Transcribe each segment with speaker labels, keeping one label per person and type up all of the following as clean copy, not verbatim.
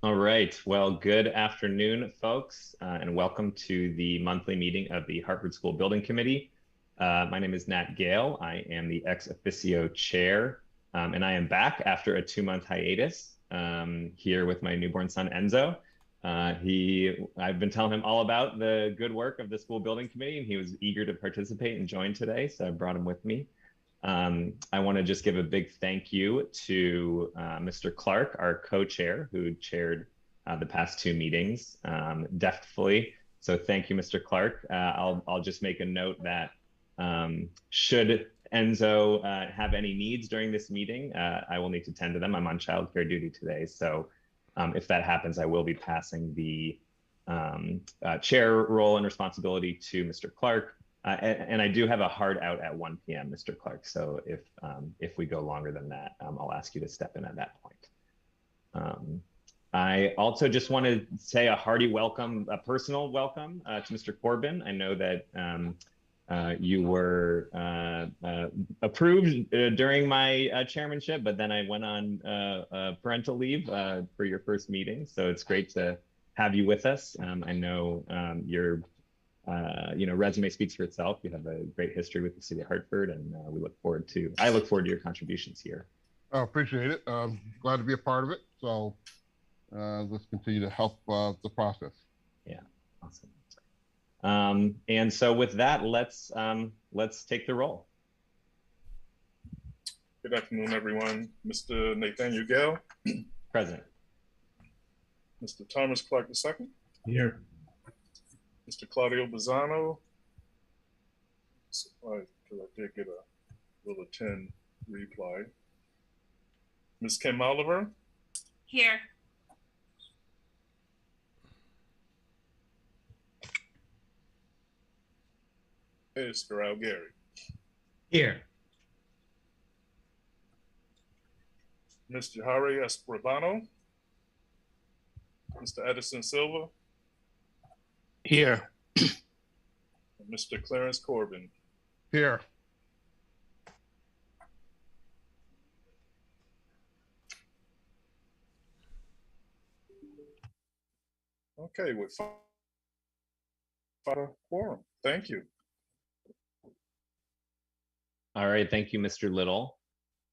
Speaker 1: All right. Well, good afternoon, folks, and welcome to the monthly meeting of the Hartford School Building Committee. My name is Nat Gale. I am the ex officio chair, and I am back after a 2-month hiatus here with my newborn son, Enzo. I've been telling him all about the good work of the School Building Committee, and he was eager to participate and join today, so I brought him with me. I want to just give a big thank you to Mr. Clark, our co-chair, who chaired the past 2 meetings deftly. So thank you, Mr. Clark. I'll just make a note that should Enzo have any needs during this meeting, I will need to tend to them. I'm on childcare duty today, so if that happens, I will be passing the chair role and responsibility to Mr. Clark. And I do have a hard out at 1 p.m., Mr. Clark. So if we go longer than that, I'll ask you to step in at that point. I also just want to say a hearty welcome, a personal welcome to Mr. Corbin. I know that you were approved during my chairmanship, but then I went on parental leave for your first meeting. So it's great to have you with us. I know your resume speaks for itself. You have a great history with the city of Hartford, and I look forward to your contributions here.
Speaker 2: I appreciate it. Glad to be a part of it. So let's continue to help the process.
Speaker 1: Yeah, awesome. And so with that, let's take the roll.
Speaker 3: Good afternoon, everyone. Mr. Nathaniel Gale.
Speaker 1: Present.
Speaker 3: Mr. Thomas Clark II.
Speaker 4: Here.
Speaker 3: Mr. Claudio Bazzano. Because I did get a little 10 reply. Ms. Kim Oliver.
Speaker 5: Here.
Speaker 3: Mr. Al Gary.
Speaker 4: Here.
Speaker 3: Ms. Jahari Escribano. Mr. Edison Silva.
Speaker 4: Here.
Speaker 3: And Mr. Clarence Corbin.
Speaker 2: Here.
Speaker 3: Okay, with quorum. Thank you.
Speaker 1: All right, thank you, Mr. Little.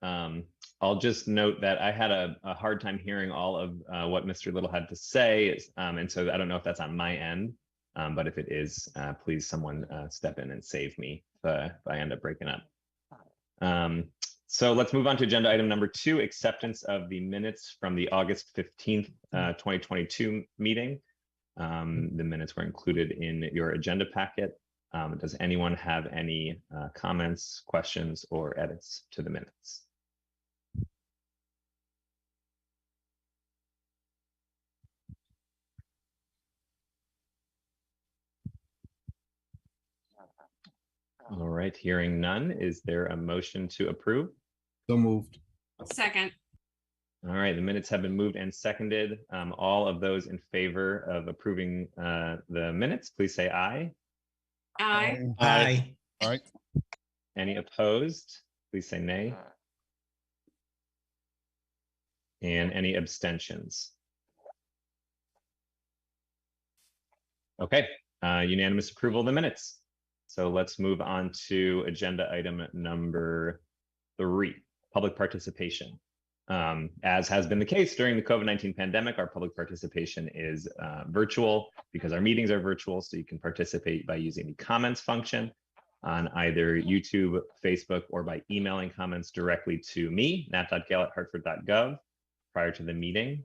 Speaker 1: I'll just note that I had a hard time hearing all of what Mr. Little had to say, and so I don't know if that's on my end, but if it is, please someone step in and save me if I end up breaking up. So let's move on to agenda item number 2, acceptance of the minutes from the August 15th, 2022 meeting. The minutes were included in your agenda packet. Does anyone have any comments, questions, or edits to the minutes? All right, hearing none, is there a motion to approve?
Speaker 4: So moved.
Speaker 5: Second.
Speaker 1: All right, the minutes have been moved and seconded. All of those in favor of approving the minutes, please say aye.
Speaker 5: Aye.
Speaker 4: Aye.
Speaker 2: All right.
Speaker 1: Any opposed? Please say nay. And any abstentions? Okay, unanimous approval of the minutes. So let's move on to agenda item number 3, public participation. As has been the case during the COVID-19 pandemic, our public participation is virtual because our meetings are virtual, so you can participate by using the comments function on either YouTube, Facebook, or by emailing comments directly to me, nat.gale@hartford.gov, prior to the meeting.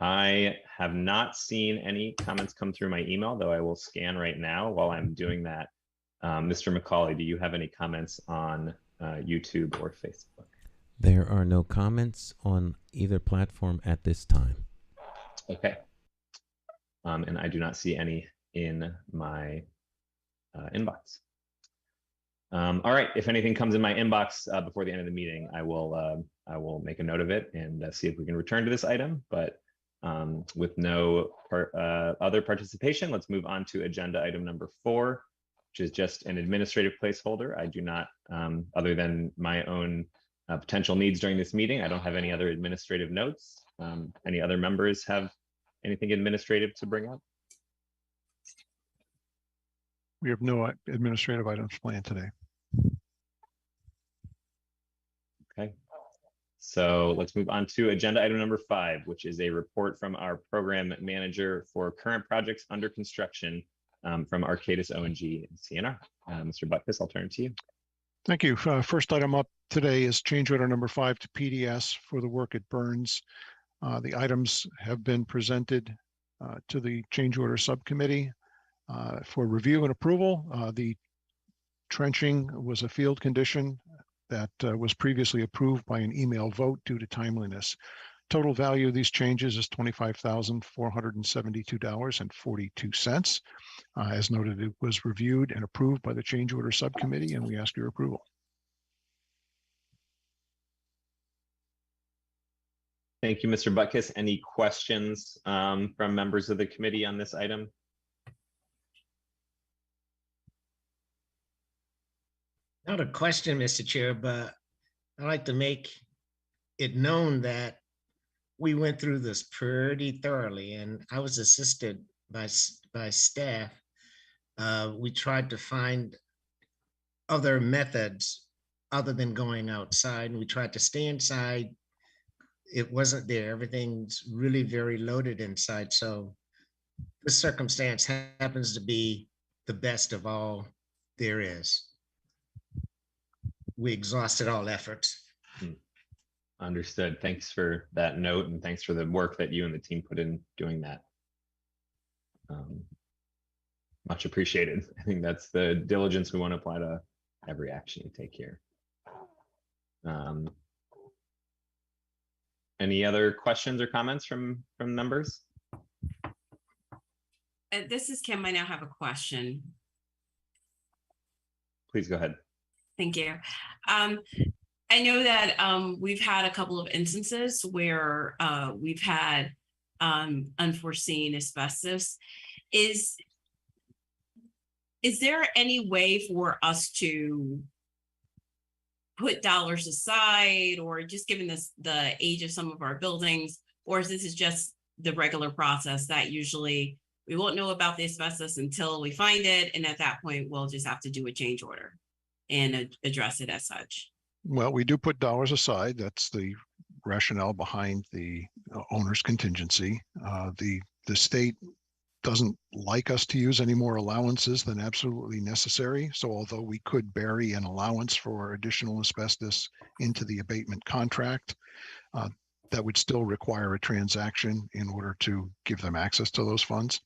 Speaker 1: I have not seen any comments come through my email, though I will scan right now while I'm doing that. Mr. McCauley, do you have any comments on YouTube or Facebook?
Speaker 6: There are no comments on either platform at this time.
Speaker 1: Okay. And I do not see any in my inbox. All right, if anything comes in my inbox before the end of the meeting, I will make a note of it and see if we can return to this item. But with no other participation, let's move on to agenda item number 4, which is just an administrative placeholder. I do not, other than my own potential needs during this meeting, I don't have any other administrative notes. Any other members have anything administrative to bring up?
Speaker 7: We have no administrative items planned today.
Speaker 1: Okay. So let's move on to agenda item number 5, which is a report from our program manager for current projects under construction from Arcadis O&G and CNR. Mr. Butkus, I'll turn it to you.
Speaker 7: Thank you. First item up today is change order number 5 to PDS for the work at Burns. The items have been presented to the change order subcommittee for review and approval. The trenching was a field condition that was previously approved by an email vote due to timeliness. Total value of these changes is $25,472.42. As noted, it was reviewed and approved by the change order subcommittee, and we ask your approval.
Speaker 1: Thank you, Mr. Butkus. Any questions from members of the committee on this item?
Speaker 4: Not a question, Mr. Chair, but I'd like to make it known that we went through this pretty thoroughly, and I was assisted by staff. We tried to find other methods other than going outside, and we tried to stay inside. It wasn't there. Everything's really very loaded inside. So this circumstance happens to be the best of all there is. We exhausted all efforts.
Speaker 1: Understood. Thanks for that note, and thanks for the work that you and the team put in doing that. Much appreciated. I think that's the diligence we want to apply to every action you take here. Any other questions or comments from members?
Speaker 5: This is Kim. I now have a question.
Speaker 1: Please go ahead.
Speaker 5: Thank you. I know that we've had a couple of instances where we've had unforeseen asbestos. Is there any way for us to put dollars aside, or just given the age of some of our buildings, or is this just the regular process that usually we won't know about the asbestos until we find it, and at that point we'll just have to do a change order and address it as such?
Speaker 7: Well, we do put dollars aside. That's the rationale behind the owner's contingency. The state doesn't like us to use any more allowances than absolutely necessary. So although we could bury an allowance for additional asbestos into the abatement contract, that would still require a transaction in order to give them access to those funds.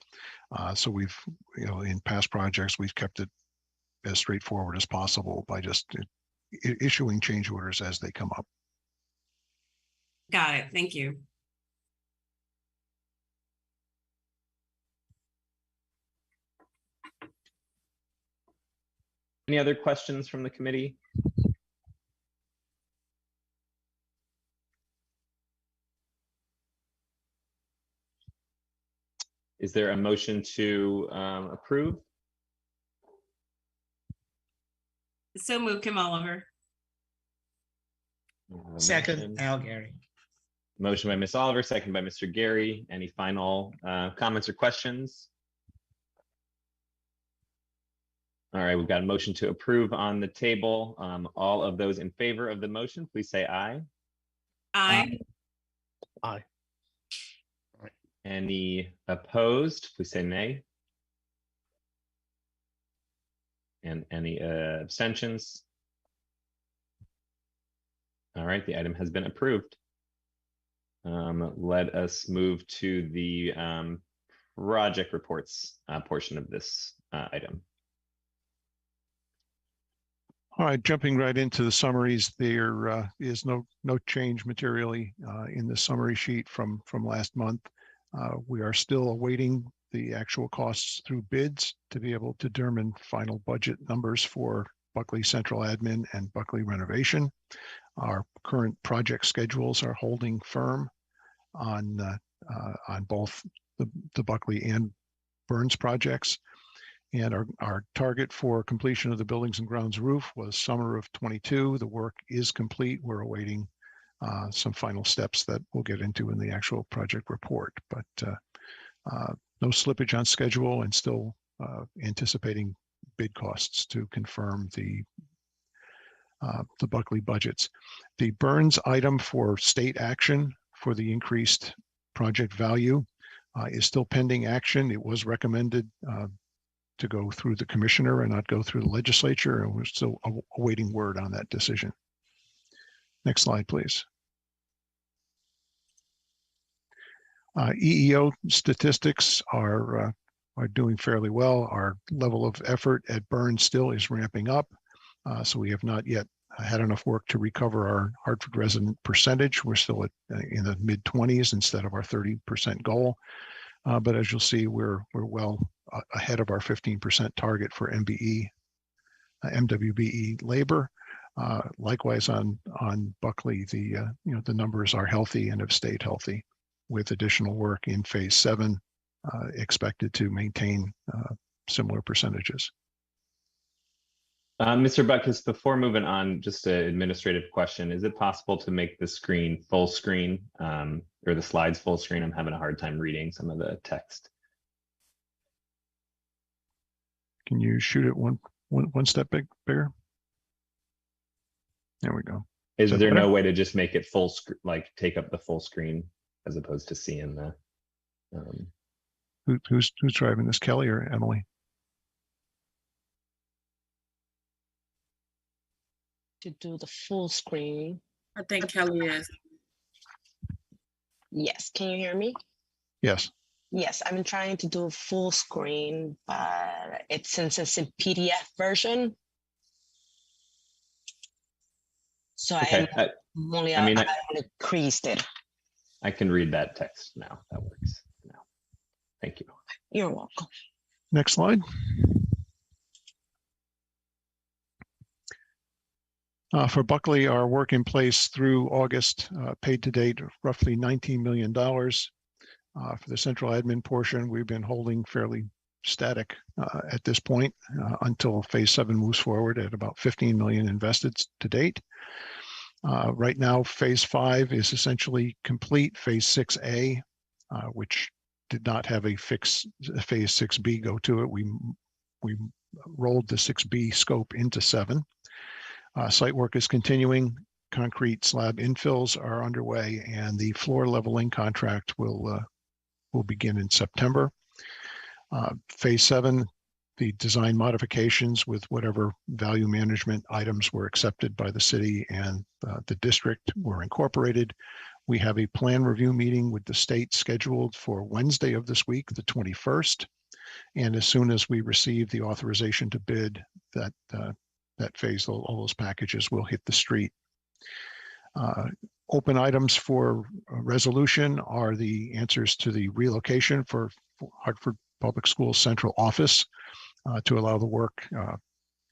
Speaker 7: So we've, in past projects, we've kept it as straightforward as possible by just issuing change orders as they come up.
Speaker 5: Got it. Thank you.
Speaker 1: Any other questions from the committee? Is there a motion to approve?
Speaker 5: So move, Kim Oliver.
Speaker 4: Second, Al Gary.
Speaker 1: Motion by Ms. Oliver, second by Mr. Gary. Any final comments or questions? All right, we've got a motion to approve on the table. All of those in favor of the motion, please say aye.
Speaker 5: Aye.
Speaker 4: Aye.
Speaker 1: Any opposed, please say nay. And any abstentions? All right, the item has been approved. Let us move to the project reports portion of this item.
Speaker 7: All right, jumping right into the summaries, there is no change materially in the summary sheet from last month. We are still awaiting the actual costs through bids to be able to determine final budget numbers for Buckley Central Admin and Buckley Renovation. Our current project schedules are holding firm on both the Buckley and Burns projects. And our target for completion of the buildings and grounds roof was summer of '22. The work is complete. We're awaiting some final steps that we'll get into in the actual project report. But no slippage on schedule, and still anticipating bid costs to confirm the Buckley budgets. The Burns item for state action for the increased project value is still pending action. It was recommended to go through the commissioner and not go through the legislature, and we're still awaiting word on that decision. Next slide, please. EEO statistics are doing fairly well. Our level of effort at Burns still is ramping up, so we have not yet had enough work to recover our Hartford resident percentage. We're still at in the mid-20s instead of our 30% goal. But as you'll see, we're well ahead of our 15% target for MWBE labor. Likewise on Buckley, the numbers are healthy and have stayed healthy, with additional work in phase 7 expected to maintain similar percentages.
Speaker 1: Mr. Butkus, before moving on, just an administrative question. Is it possible to make the screen full screen or the slides full screen? I'm having a hard time reading some of the text.
Speaker 7: Can you shoot it one step bigger? There we go.
Speaker 1: Is there no way to just make it full screen, like take up the full screen as opposed to seeing the?
Speaker 7: Who's driving this, Kelly or Emily?
Speaker 8: To do the full screen.
Speaker 5: I think Kelly is.
Speaker 8: Yes, can you hear me?
Speaker 7: Yes.
Speaker 8: Yes, I'm trying to do a full screen, but since it's in PDF version. So
Speaker 1: Okay.
Speaker 8: I increased it.
Speaker 1: I can read that text now. That works now. Thank you.
Speaker 8: You're welcome.
Speaker 7: Next slide. For Buckley, our work in place through August paid to date roughly $19 million. For the central admin portion, we've been holding fairly static at this point until phase 7 moves forward at about 15 million invested to date. Right now, phase 5 is essentially complete. Phase 6A, which did not have a fixed phase 6B go to it, we rolled the 6B scope into 7. Site work is continuing. Concrete slab infills are underway, and the floor leveling contract will begin in September. Phase 7, the design modifications with whatever value management items were accepted by the city and the district were incorporated. We have a plan review meeting with the state scheduled for Wednesday of this week, the 21st. And as soon as we receive the authorization to bid, that phase, all those packages will hit the street. Open items for resolution are the answers to the relocation for Hartford Public Schools Central Office to allow the work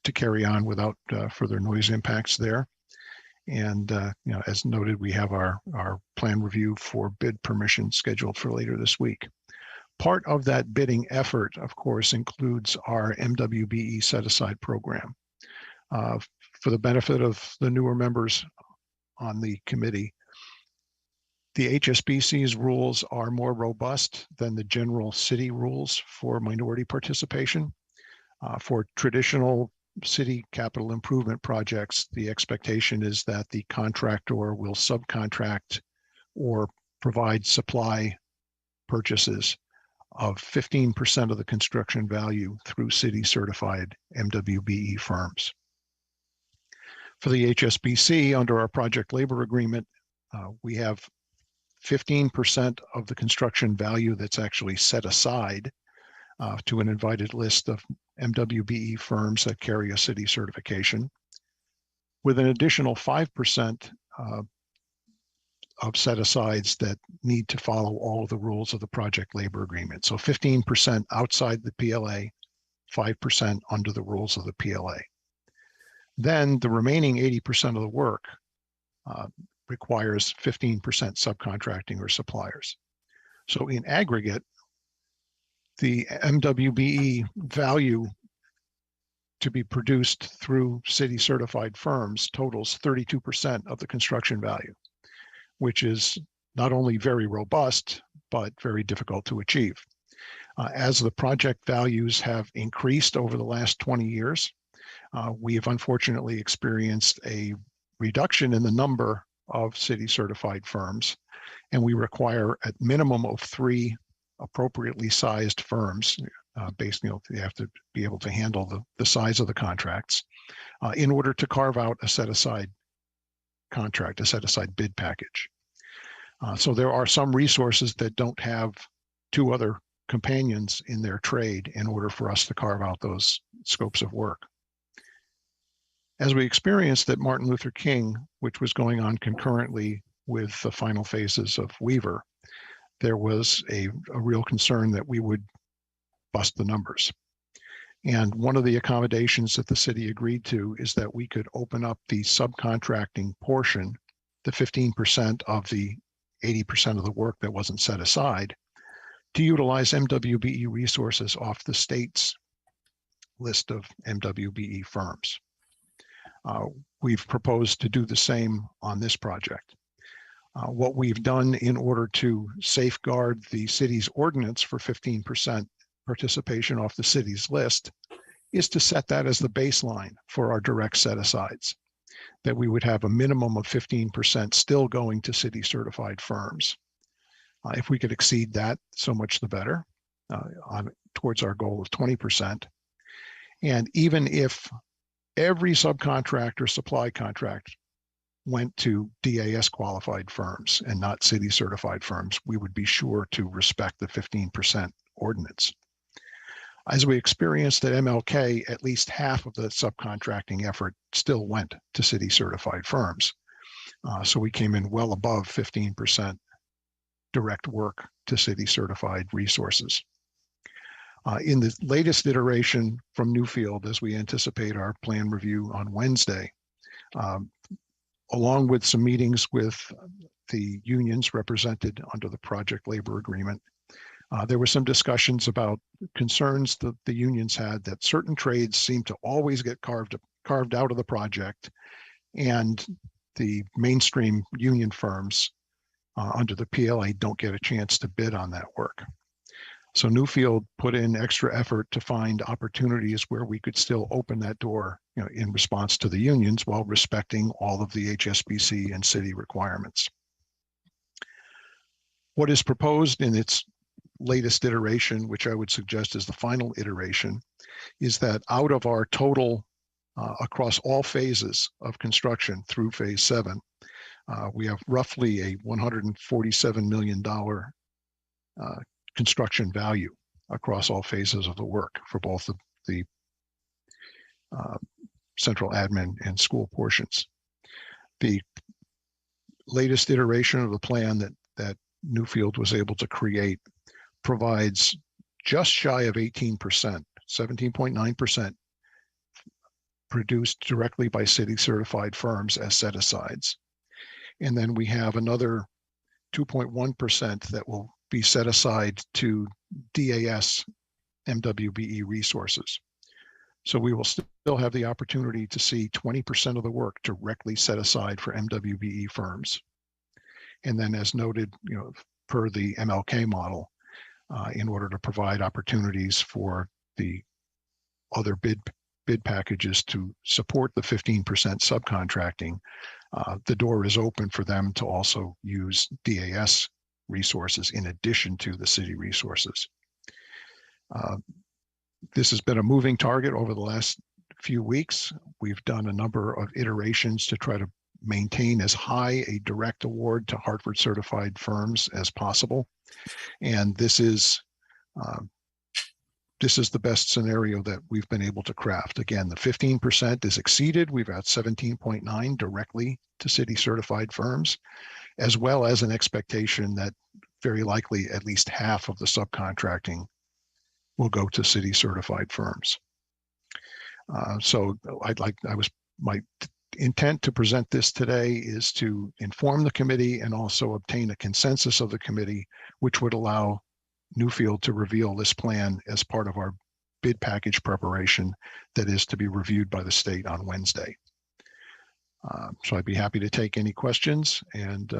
Speaker 7: to carry on without further noise impacts there. And as noted, we have our plan review for bid permission scheduled for later this week. Part of that bidding effort, of course, includes our MWBE set-aside program. For the benefit of the newer members on the committee, the HSBC's rules are more robust than the general city rules for minority participation. For traditional city capital improvement projects, the expectation is that the contractor will subcontract or provide supply purchases of 15% of the construction value through city certified MWBE firms. For the HSBC, under our project labor agreement, we have 15% of the construction value that's actually set aside to an invited list of MWBE firms that carry a city certification, with an additional 5% of set-asides that need to follow all of the rules of the project labor agreement. So 15% outside the PLA, 5% under the rules of the PLA. Then the remaining 80% of the work requires 15% subcontracting or suppliers. So in aggregate, the MWBE value to be produced through city certified firms totals 32% of the construction value. which is not only very robust, but very difficult to achieve. As the project values have increased over the last 20 years, we have unfortunately experienced a reduction in the number of city certified firms, and we require at minimum of 3 appropriately sized firms. They have to be able to handle the size of the contracts in order to carve out a set-aside contract, a set-aside bid package. So there are some resources that don't have 2 other companions in their trade in order for us to carve out those scopes of work. As we experienced at Martin Luther King, which was going on concurrently with the final phases of Weaver, there was a real concern that we would bust the numbers. And one of the accommodations that the city agreed to is that we could open up the subcontracting portion, the 15% of the 80% of the work that wasn't set aside, to utilize MWBE resources off the state's list of MWBE firms. We've proposed to do the same on this project. What we've done in order to safeguard the city's ordinance for 15% participation off the city's list is to set that as the baseline for our direct set-asides, that we would have a minimum of 15% still going to city certified firms. If we could exceed that, so much the better, towards our goal of 20%. And even if every subcontractor supply contract went to DAS qualified firms and not city certified firms, we would be sure to respect the 15% ordinance. As we experienced at MLK, at least half of the subcontracting effort still went to city certified firms. So we came in well above 15% direct work to city certified resources. In the latest iteration from Newfield, as we anticipate our plan review on Wednesday, along with some meetings with the unions represented under the project labor agreement, there were some discussions about concerns that the unions had that certain trades seem to always get carved out of the project, and the mainstream union firms under the PLA don't get a chance to bid on that work. So Newfield put in extra effort to find opportunities where we could still open that door, in response to the unions while respecting all of the HSBC and city requirements. What is proposed in its latest iteration, which I would suggest is the final iteration, is that out of our total across all phases of construction through phase 7, we have roughly a $147 million construction value across all phases of the work for both the central admin and school portions. The latest iteration of the plan that Newfield was able to create provides just shy of 18%, 17.9% produced directly by city certified firms as set-asides. And then we have another 2.1% that will be set aside to DAS MWBE resources. So we will still have the opportunity to see 20% of the work directly set aside for MWBE firms. And then as noted, per the MLK model, in order to provide opportunities for the other bid packages to support the 15% subcontracting, the door is open for them to also use DAS resources in addition to the city resources. This has been a moving target over the last few weeks. We've done a number of iterations to try to maintain as high a direct award to Hartford certified firms as possible. And this is the best scenario that we've been able to craft. Again, the 15% is exceeded. We've got 17.9 directly to city certified firms, as well as an expectation that very likely at least half of the subcontracting will go to city certified firms. So my intent to present this today is to inform the committee and also obtain a consensus of the committee, which would allow Newfield to reveal this plan as part of our bid package preparation that is to be reviewed by the state on Wednesday. So I'd be happy to take any questions and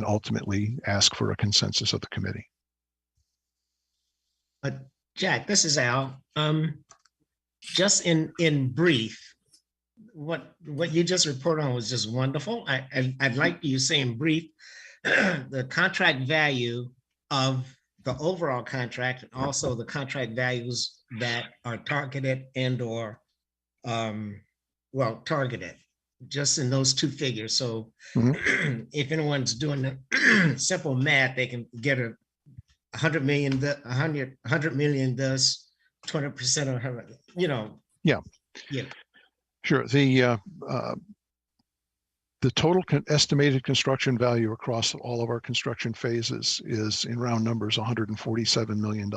Speaker 7: ultimately ask for a consensus of the committee.
Speaker 4: But Jack, this is Al. Just in brief, what you just reported on was just wonderful. I'd like you to say in brief the contract value of the overall contract, and also the contract values that are targeted and or targeted, just in those two figures. So if anyone's doing the simple math, they can get 100 million, 100 million thus 20% of her,
Speaker 7: Yeah. Sure. The total estimated construction value across all of our construction phases is, in round numbers, $147 million.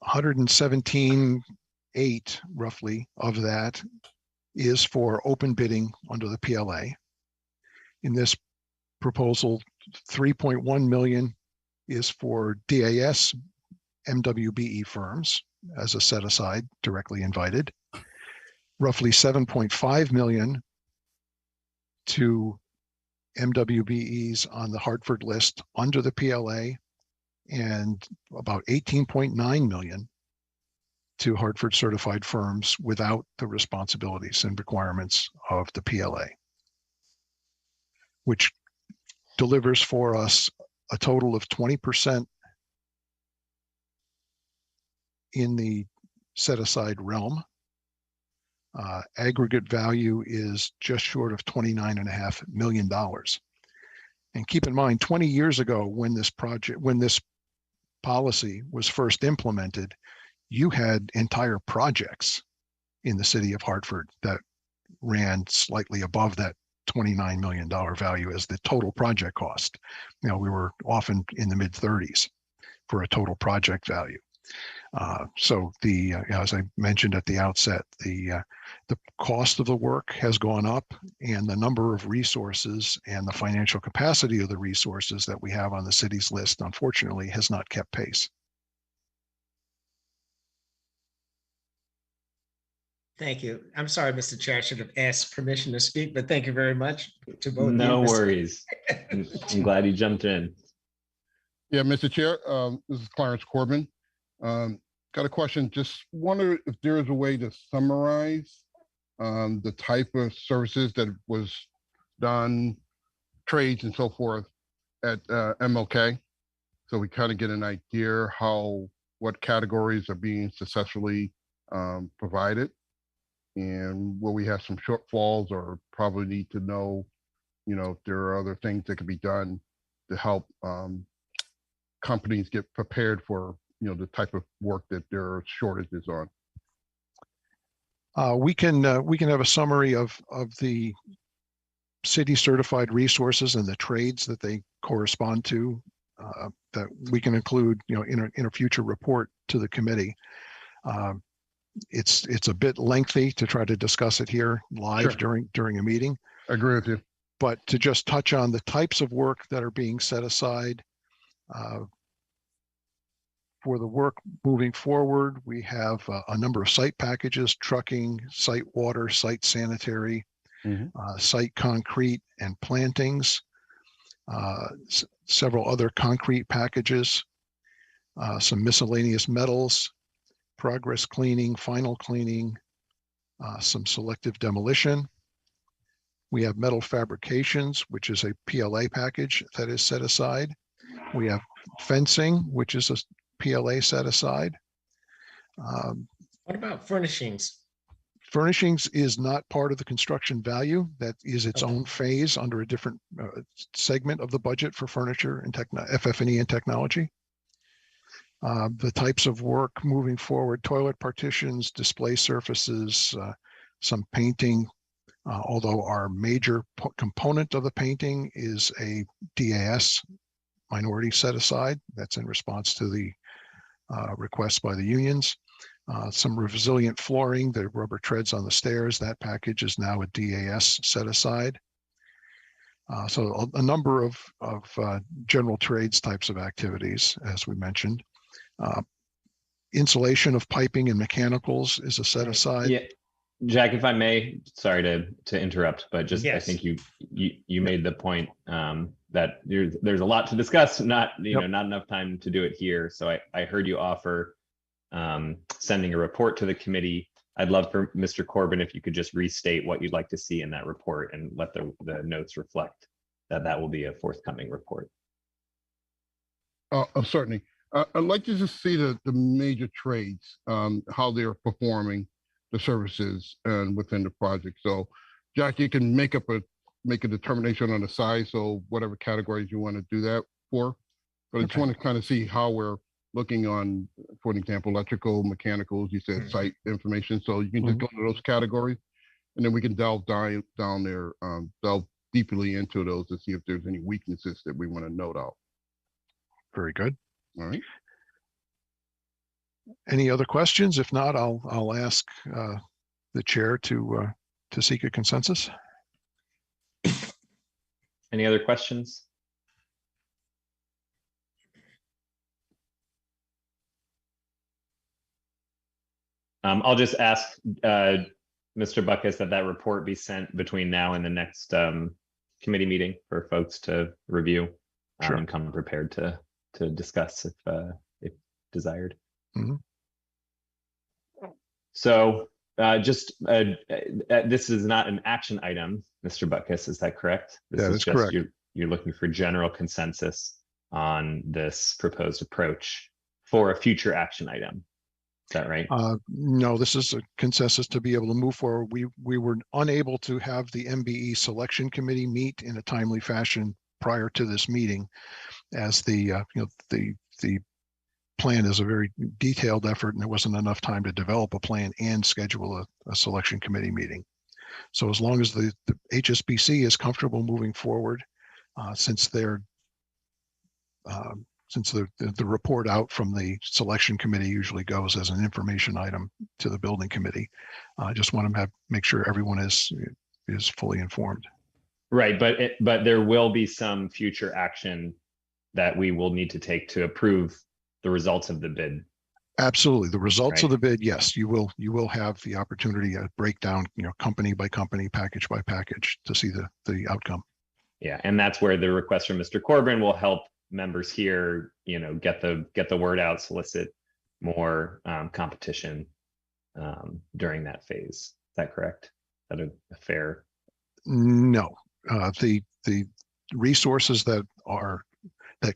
Speaker 7: 117.8 roughly of that is for open bidding under the PLA. In this proposal, 3.1 million is for DAS MWBE firms as a set aside, directly invited. Roughly 7.5 million to MWBEs on the Hartford list under the PLA, and about 18.9 million to Hartford certified firms without the responsibilities and requirements of the PLA, which delivers for us a total of 20% in the set aside realm. Aggregate value is just short of $29.5 million. And keep in mind, 20 years ago, when this policy was first implemented, you had entire projects in the city of Hartford that ran slightly above that $29 million value as the total project cost. We were often in the mid 30s for a total project value. So as I mentioned at the outset, the cost of the work has gone up, and the number of resources and the financial capacity of the resources that we have on the city's list, unfortunately, has not kept pace.
Speaker 4: Thank you. I'm sorry, Mr. Chair, I should have asked permission to speak, but thank you very much to both.
Speaker 1: No worries. I'm glad you jumped in.
Speaker 2: Yeah, Mr. Chair, this is Clarence Corbin. Got a question. Just wonder if there is a way to summarize the type of services that was done, trades and so forth at MLK, so we kind of get an idea what categories are being successfully provided, and will we have some shortfalls, or probably need to know, if there are other things that could be done to help companies get prepared for the type of work that there are shortages on.
Speaker 7: We can have a summary of the city certified resources and the trades that they correspond to, that we can include in a future report to the committee. It's a bit lengthy to try to discuss it here live. Sure. during a meeting.
Speaker 2: I agree with you.
Speaker 7: But to just touch on the types of work that are being set aside for the work moving forward, we have a number of site packages: trucking, site water, site sanitary, site concrete and plantings, several other concrete packages, some miscellaneous metals, progress cleaning, final cleaning, some selective demolition. We have metal fabrications, which is a PLA package that is set aside. We have fencing, which is a PLA set aside.
Speaker 4: What about furnishings?
Speaker 7: Furnishings is not part of the construction value. That is its own phase under a different segment of the budget for furniture and FF&E and technology. The types of work moving forward: toilet partitions, display surfaces, some painting, although our major component of the painting is a DAS minority set aside. That's in response to the requests by the unions. Some resilient flooring, the rubber treads on the stairs, that package is now a DAS set aside. So a number of general trades types of activities, as we mentioned. Insulation of piping and mechanicals is a set aside.
Speaker 1: Jack, if I may, sorry to interrupt, but just I
Speaker 4: Yes.
Speaker 1: think you made the point that there's a lot to discuss, not not enough time to do it here. So I heard you offer sending a report to the committee. I'd love for Mr. Corbin if you could just restate what you'd like to see in that report and let the notes reflect that will be a forthcoming report.
Speaker 2: Certainly. I'd like to just see the major trades, how they're performing the services and within the project. So Jack, you can make a determination on the size. So whatever categories you want to do that for, but I just want to kind of see how we're looking on, for an example, electrical, mechanicals, you said site information. So you can just go to those categories and then we can delve down there, delve deeply into those to see if there's any weaknesses that we want to note out.
Speaker 7: Very good.
Speaker 2: All right.
Speaker 7: Any other questions? If not, I'll ask the chair to seek a consensus.
Speaker 1: Any other questions? I'll just ask Mr. Buckus that report be sent between now and the next committee meeting for folks to review and come prepared to discuss if desired. So just this is not an action item, Mr. Buckus, is that correct?
Speaker 7: That is correct.
Speaker 1: You're looking for general consensus on this proposed approach for a future action item. Is that right?
Speaker 7: No, this is a consensus to be able to move forward. We were unable to have the MBE selection committee meet in a timely fashion prior to this meeting, as the plan is a very detailed effort and there wasn't enough time to develop a plan and schedule a selection committee meeting. So as long as the HSBC is comfortable moving forward, since the report out from the selection committee usually goes as an information item to the building committee, I just want to make sure everyone is fully informed.
Speaker 1: Right, but there will be some future action that we will need to take to approve the results of the bid.
Speaker 7: Absolutely, the results of the bid. Yes, you will have the opportunity to break down, company by company, package by package, to see the outcome.
Speaker 1: Yeah, and that's where the request from Mr. Corbin will help members here, get the word out, solicit more competition during that phase. Is that correct? Is that a fair?
Speaker 7: No, the resources that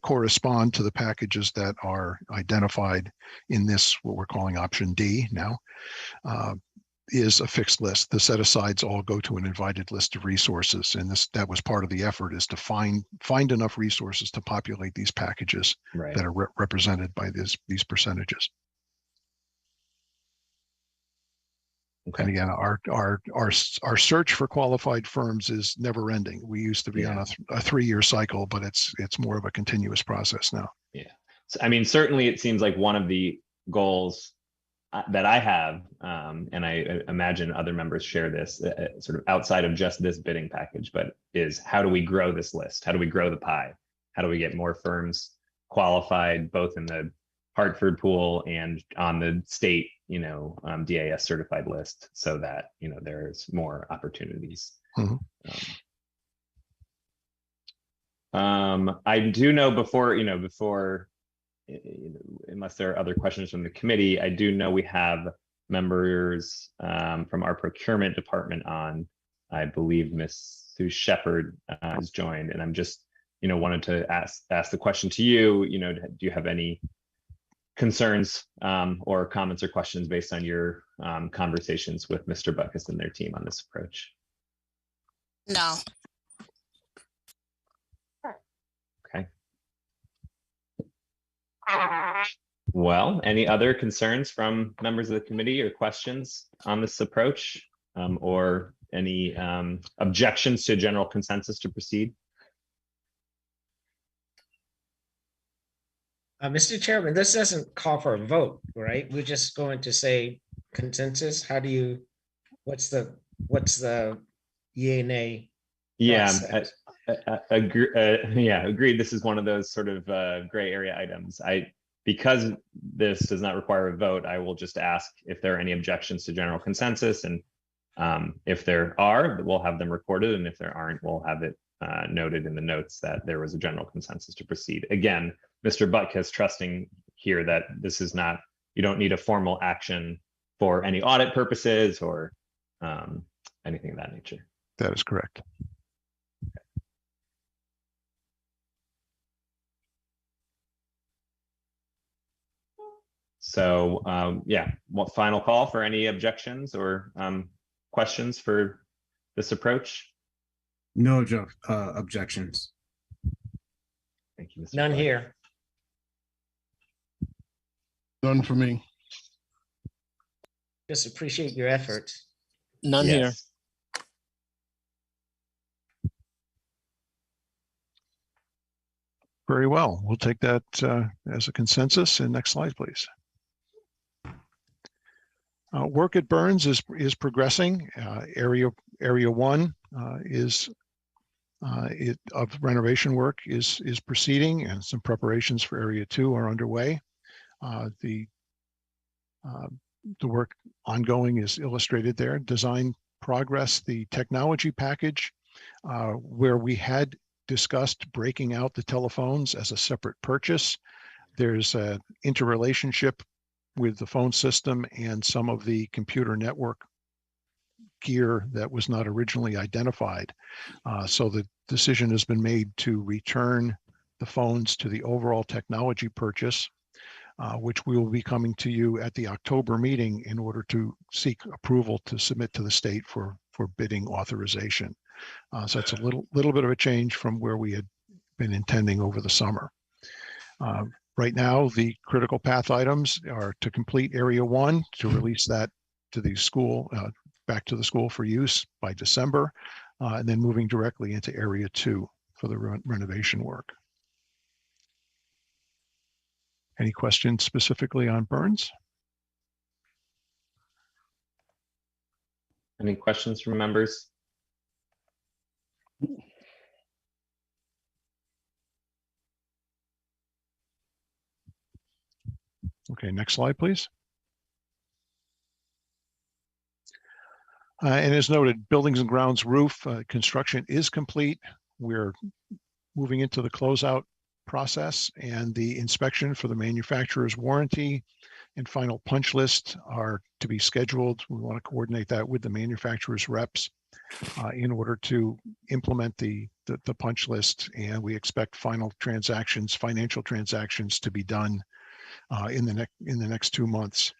Speaker 7: correspond to the packages that are identified in this, what we're calling option D now, is a fixed list. The set asides all go to an invited list of resources, and that was part of the effort, is to find enough resources to populate these packages that are represented by these percentages. Okay. And again, our search for qualified firms is never ending. We used to be on a 3-year cycle, but it's more of a continuous process now.
Speaker 1: Yeah, so, I mean, certainly it seems like one of the goals that I have, and I imagine other members share this, sort of outside of just this bidding package, but is how do we grow this list? How do we grow the pie? How do we get more firms qualified, both in the Hartford pool and on the state, DAS certified list, so that, there's more opportunities. I do know before, unless there are other questions from the committee, I do know we have members from our procurement department on. I believe Ms. Sue Shepard has joined, and I'm just, wanted to ask the question to you. Do you have any concerns or comments or questions based on your conversations with Mr. Buckus and their team on this approach?
Speaker 9: No.
Speaker 1: Okay. Well, any other concerns from members of the committee or questions on this approach, or any objections to general consensus to proceed?
Speaker 4: Mr. Chairman, this doesn't call for a vote, right? We're just going to say consensus. What's the yay, nay?
Speaker 1: Yeah, agreed. This is one of those sort of gray area items. Because this does not require a vote, I will just ask if there are any objections to general consensus, and If there are, we'll have them recorded, and if there aren't, we'll have it noted in the notes that there was a general consensus to proceed. Again, Mr. Butkus trusting here that this is not, you don't need a formal action for any audit purposes or anything of that nature.
Speaker 7: That is correct.
Speaker 1: So yeah, what final call for any objections or questions for this approach?
Speaker 10: No objections.
Speaker 1: Thank you, Mr.
Speaker 4: None
Speaker 1: Clark.
Speaker 4: here.
Speaker 2: None for me.
Speaker 4: Just appreciate your efforts.
Speaker 11: None here.
Speaker 1: Yes.
Speaker 7: Very well. We'll take that as a consensus. And next slide, please. Work at Burns is progressing. Area 1 of renovation work is proceeding, and some preparations for Area 2 are underway. The work ongoing is illustrated there. Design progress, the technology package, where we had discussed breaking out the telephones as a separate purchase. There's an interrelationship with the phone system and some of the computer network gear that was not originally identified. So the decision has been made to return the phones to the overall technology purchase, which we will be coming to you at the October meeting in order to seek approval to submit to the state for bidding authorization. So it's a little bit of a change from where we had been intending over the summer. Right now, the critical path items are to complete Area 1, to release that to the school, back to the school for use by December, and then moving directly into Area 2 for the renovation work. Any questions specifically on Burns?
Speaker 1: Any questions from members?
Speaker 7: Okay, next slide, please. And as noted, buildings and grounds roof construction is complete. We're moving into the closeout process, and the inspection for the manufacturer's warranty and final punch list are to be scheduled. We want to coordinate that with the manufacturer's reps in order to implement the punch list, and we expect financial transactions to be done in the next 2 months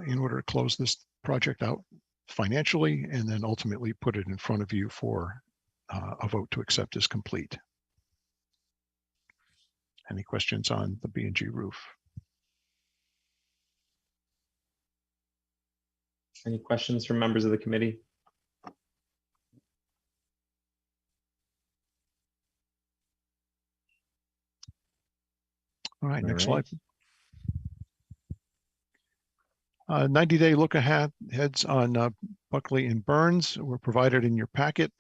Speaker 7: in order to close this project out financially, and then ultimately put it in front of you for a vote to accept as complete. Any questions on the B&G roof?
Speaker 1: Any questions from members of the committee?
Speaker 7: All right, next
Speaker 1: All right.
Speaker 7: slide. 90-day look aheads on Buckley and Burns were provided in your packet.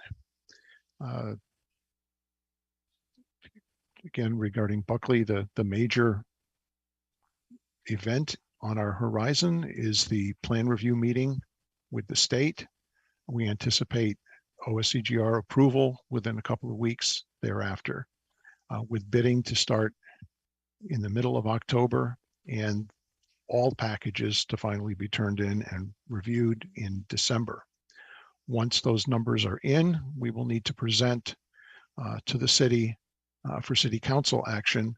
Speaker 7: Again, regarding Buckley, the major event on our horizon is the plan review meeting with the state. We anticipate OSCGR approval within a couple of weeks thereafter, with bidding to start in the middle of October, and all packages to finally be turned in and reviewed in December. Once those numbers are in, we will need to present to the city for city council action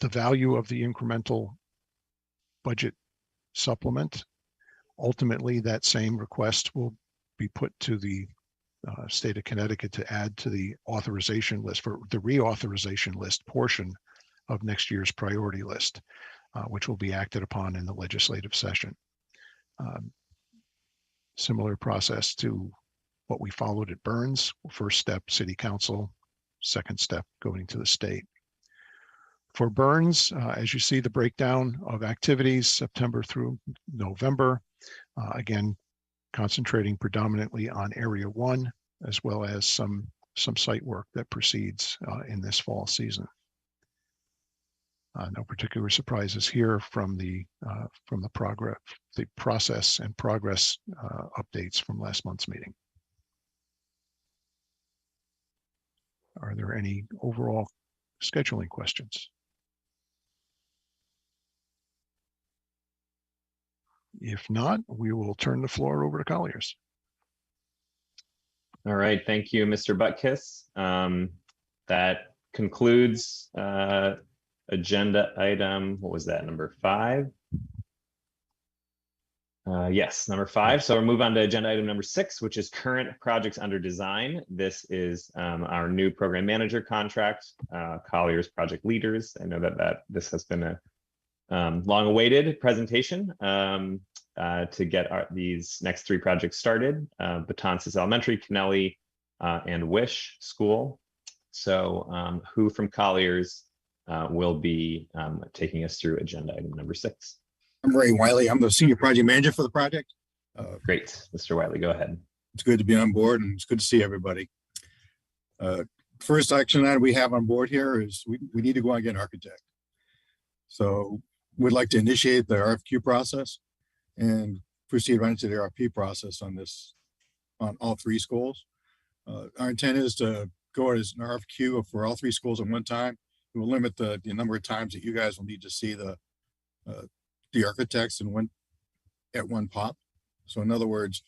Speaker 7: the value of the incremental budget supplement. Ultimately, that same request will be put to the state of Connecticut to add to the authorization list for the reauthorization list portion of next year's priority list, which will be acted upon in the legislative session. Similar process to what we followed at Burns. First step, city council. Second step, going to the state. For Burns, as you see the breakdown of activities, September through November, again, concentrating predominantly on Area 1, as well as some site work that proceeds in this fall season. No particular surprises here from the process and progress updates from last month's meeting. Are there any overall scheduling questions? If not, we will turn the floor over to Colliers.
Speaker 1: All right, thank you, Mr. Butkus. That concludes agenda item, what was that, number 5? Yes, number 5. So we'll move on to agenda item number 6, which is current projects under design. This is our new program manager contract, Colliers Project Leaders. I know that this has been a long-awaited presentation to get these next 3 projects started, Betances Elementary, Kennelly, and Wish School. So who from Colliers will be taking us through agenda item number 6?
Speaker 11: I'm Ray Wiley. I'm the senior project manager for the project.
Speaker 1: Great, Mr. Wiley, go ahead.
Speaker 11: It's good to be on board and it's good to see everybody. First action item we have on board here is we need to go out and get an architect. So we'd like to initiate the RFQ process and proceed right into the RFP process on all 3 schools. Our intent is to go as an RFQ for all 3 schools at one time. It will limit the number of times that you guys will need to see the architects at one pop. So in other words,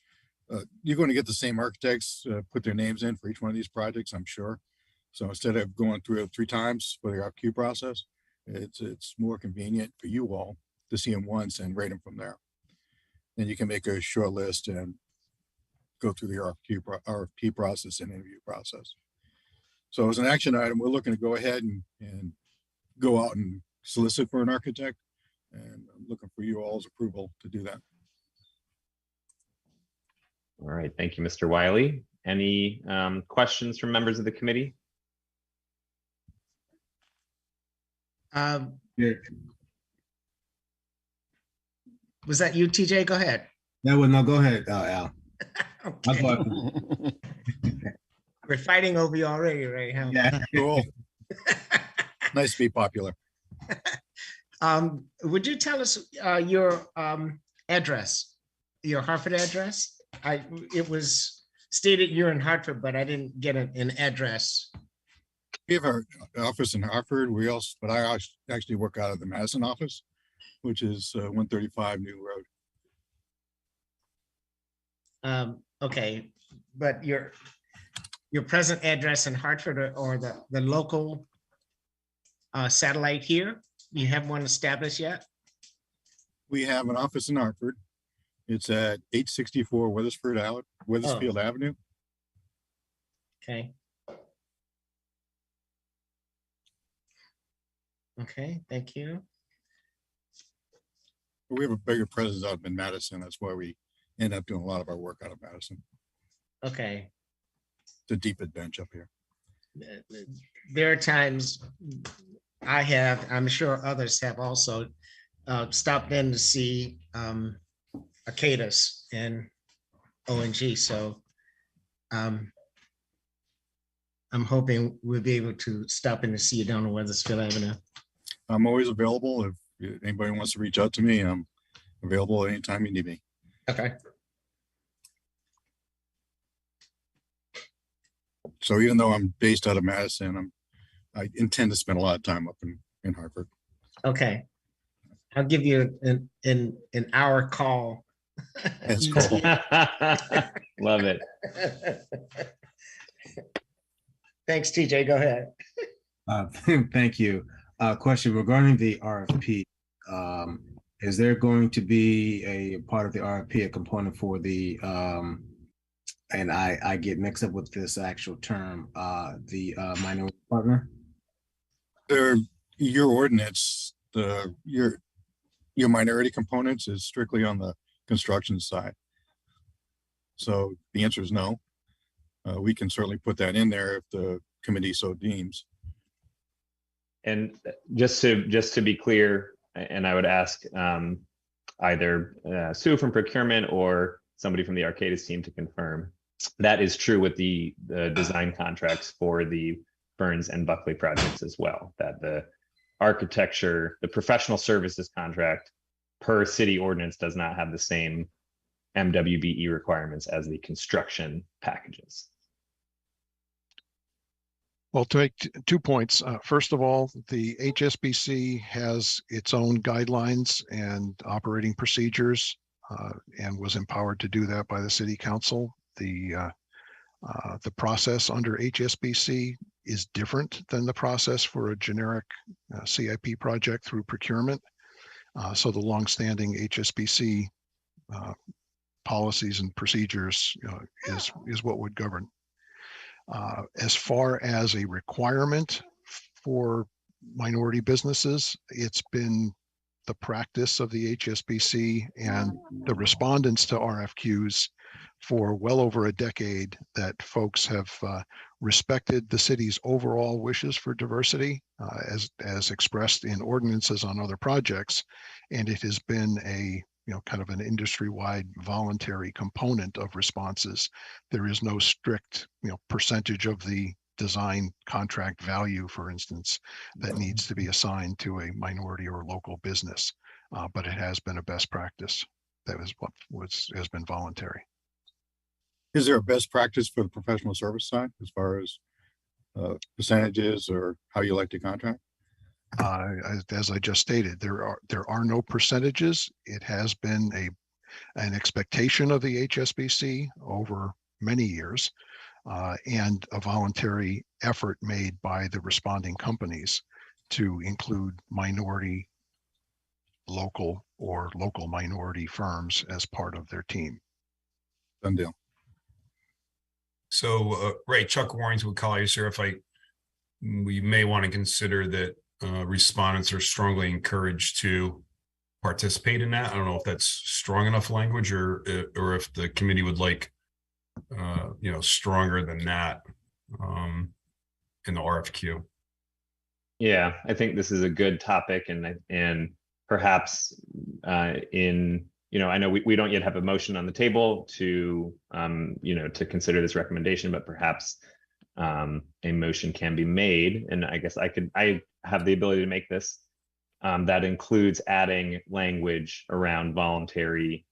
Speaker 11: you're going to get the same architects put their names in for each one of these projects, I'm sure. So instead of going through it 3 times for the RFQ process, it's more convenient for you all to see them once and rate them from there. Then you can make a short list and go through the RFP process and interview process. So as an action item, we're looking to go ahead and go out and solicit for an architect. And I'm looking for you all's approval to do that.
Speaker 1: All right, thank you, Mr. Wiley. Any questions from members of the committee?
Speaker 4: Was that you, TJ? Go ahead.
Speaker 10: No, go ahead, Al.
Speaker 4: Okay. We're fighting over you already, right? Huh?
Speaker 11: Yeah, cool. Nice to be popular.
Speaker 4: Would you tell us your address, your Hartford address? It was stated you're in Hartford, but I didn't get an address.
Speaker 11: We have our office in Hartford. But I actually work out of the Madison office, which is 135 New Road.
Speaker 4: Okay, but your present address in Hartford or the local satellite here, you have one established yet?
Speaker 11: We have an office in Hartford. It's at 864 Wethersfield Avenue.
Speaker 4: Okay. Okay, thank you.
Speaker 11: We have a bigger presence out in Madison. That's why we end up doing a lot of our work out of Madison.
Speaker 4: Okay.
Speaker 11: It's a deep bench up here.
Speaker 4: There are times I'm sure others have also stopped in to see Arcadis and ONG. So I'm hoping we'll be able to stop in to see you down on Wethersfield Avenue.
Speaker 11: I'm always available. If anybody wants to reach out to me, I'm available anytime you need me.
Speaker 4: Okay.
Speaker 11: So even though I'm based out of Madison, I intend to spend a lot of time up in Hartford.
Speaker 4: Okay. I'll give you an hour call.
Speaker 11: That's cool.
Speaker 1: Love it.
Speaker 4: Thanks, TJ. Go ahead.
Speaker 10: Thank you. Question regarding the RFP. Is there going to be a part of the RFP, a component for the, and I get mixed up with this actual term, the minority partner?
Speaker 11: Your ordinance, your minority components is strictly on the construction side. So the answer is no. We can certainly put that in there if the committee so deems.
Speaker 1: And just to be clear, and I would ask either Sue from procurement or somebody from the Arcadis team to confirm, that is true with the design contracts for the Burns and Buckley projects as well, that architecture, the professional services contract per city ordinance does not have the same MWBE requirements as the construction packages.
Speaker 7: Well, to make 2 points. First of all, the HSBC has its own guidelines and operating procedures and was empowered to do that by the city council. The process under HSBC is different than the process for a generic CIP project through procurement. So the longstanding HSBC policies and procedures is what would govern. As far as a requirement for minority businesses, it's been the practice of the HSBC and the respondents to RFQs for well over a decade that folks have respected the city's overall wishes for diversity as expressed in ordinances on other projects. And it has been a kind of an industry-wide voluntary component of responses. There is no strict percentage of the design contract value, for instance, that needs to be assigned to a minority or local business, but it has been a best practice. That is what has been voluntary.
Speaker 11: Is there a best practice for the professional service side as far as percentages or how you like to contract?
Speaker 7: As I just stated, there are no percentages. It has been an expectation of the HSBC over many years and a voluntary effort made by the responding companies to include minority, local, or local minority firms as part of their team.
Speaker 11: Done deal.
Speaker 12: So, Ray, Chuck Warrings with Colliers here. We may want to consider that respondents are strongly encouraged to participate in that. I don't know if that's strong enough language or if the committee would like, stronger than that in the RFQ.
Speaker 1: Yeah, I think this is a good topic, and perhaps I know we don't yet have a motion on the table to to consider this recommendation, but perhaps a motion can be made, and I guess I have the ability to make this. That includes adding language around voluntary,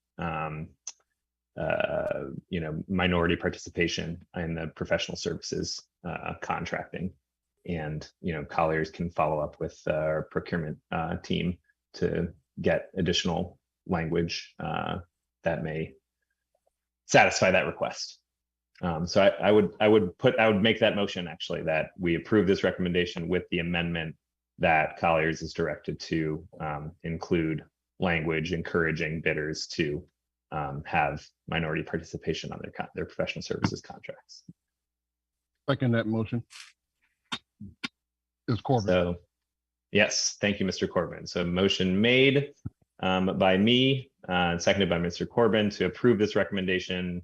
Speaker 1: minority participation in the professional services contracting, and Colliers can follow up with our procurement team to get additional language that may satisfy that request. So I would make that motion, actually, that we approve this recommendation with the amendment that Colliers is directed to include language encouraging bidders to have minority participation on their professional services contracts.
Speaker 2: Second that motion. Is Corbin. So,
Speaker 1: yes, thank you, Mr. Corbin. So motion made by me, seconded by Mr. Corbin to approve this recommendation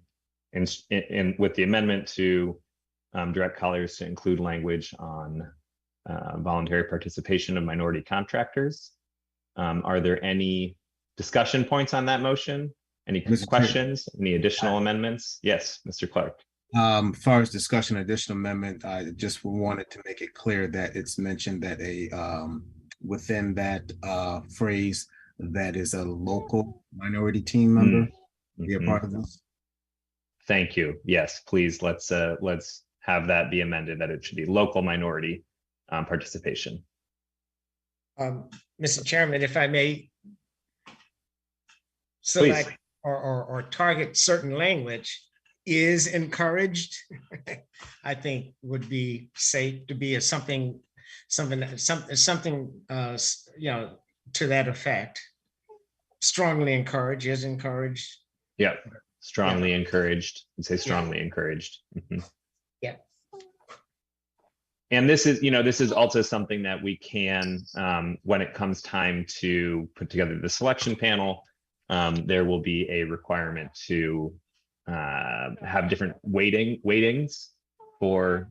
Speaker 1: and with the amendment to direct Colliers to include language on voluntary participation of minority contractors. Are there any discussion points on that motion? Any questions? Any additional amendments? Yes, Mr. Clark.
Speaker 10: As far as discussion, additional amendment, I just wanted to make it clear that it's mentioned that within that phrase, that is a local minority team member be a part of this.
Speaker 1: Thank you. Yes, please, let's have that be amended, that it should be local minority participation.
Speaker 4: Mr. Chairman, if I may select or target certain language, is encouraged, I think would be safe to be something to that effect. Strongly encouraged, is encouraged.
Speaker 1: Yeah, strongly encouraged. I'd say strongly encouraged.
Speaker 4: Yeah.
Speaker 1: And this is also something that we can, when it comes time to put together the selection panel, there will be a requirement to have different weightings for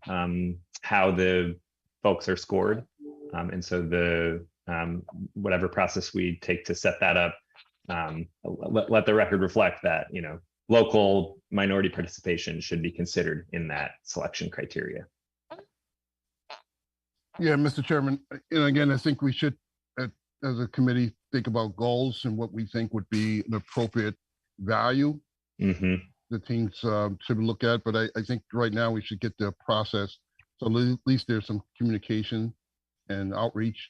Speaker 1: how the folks are scored. And so the whatever process we take to set that up, let the record reflect that, local minority participation should be considered in that selection criteria.
Speaker 2: Yeah, Mr. Chairman, and again, I think we should, as a committee, think about goals and what we think would be an appropriate value the teams should look at. But I think right now we should get the process, so at least there's some communication and outreach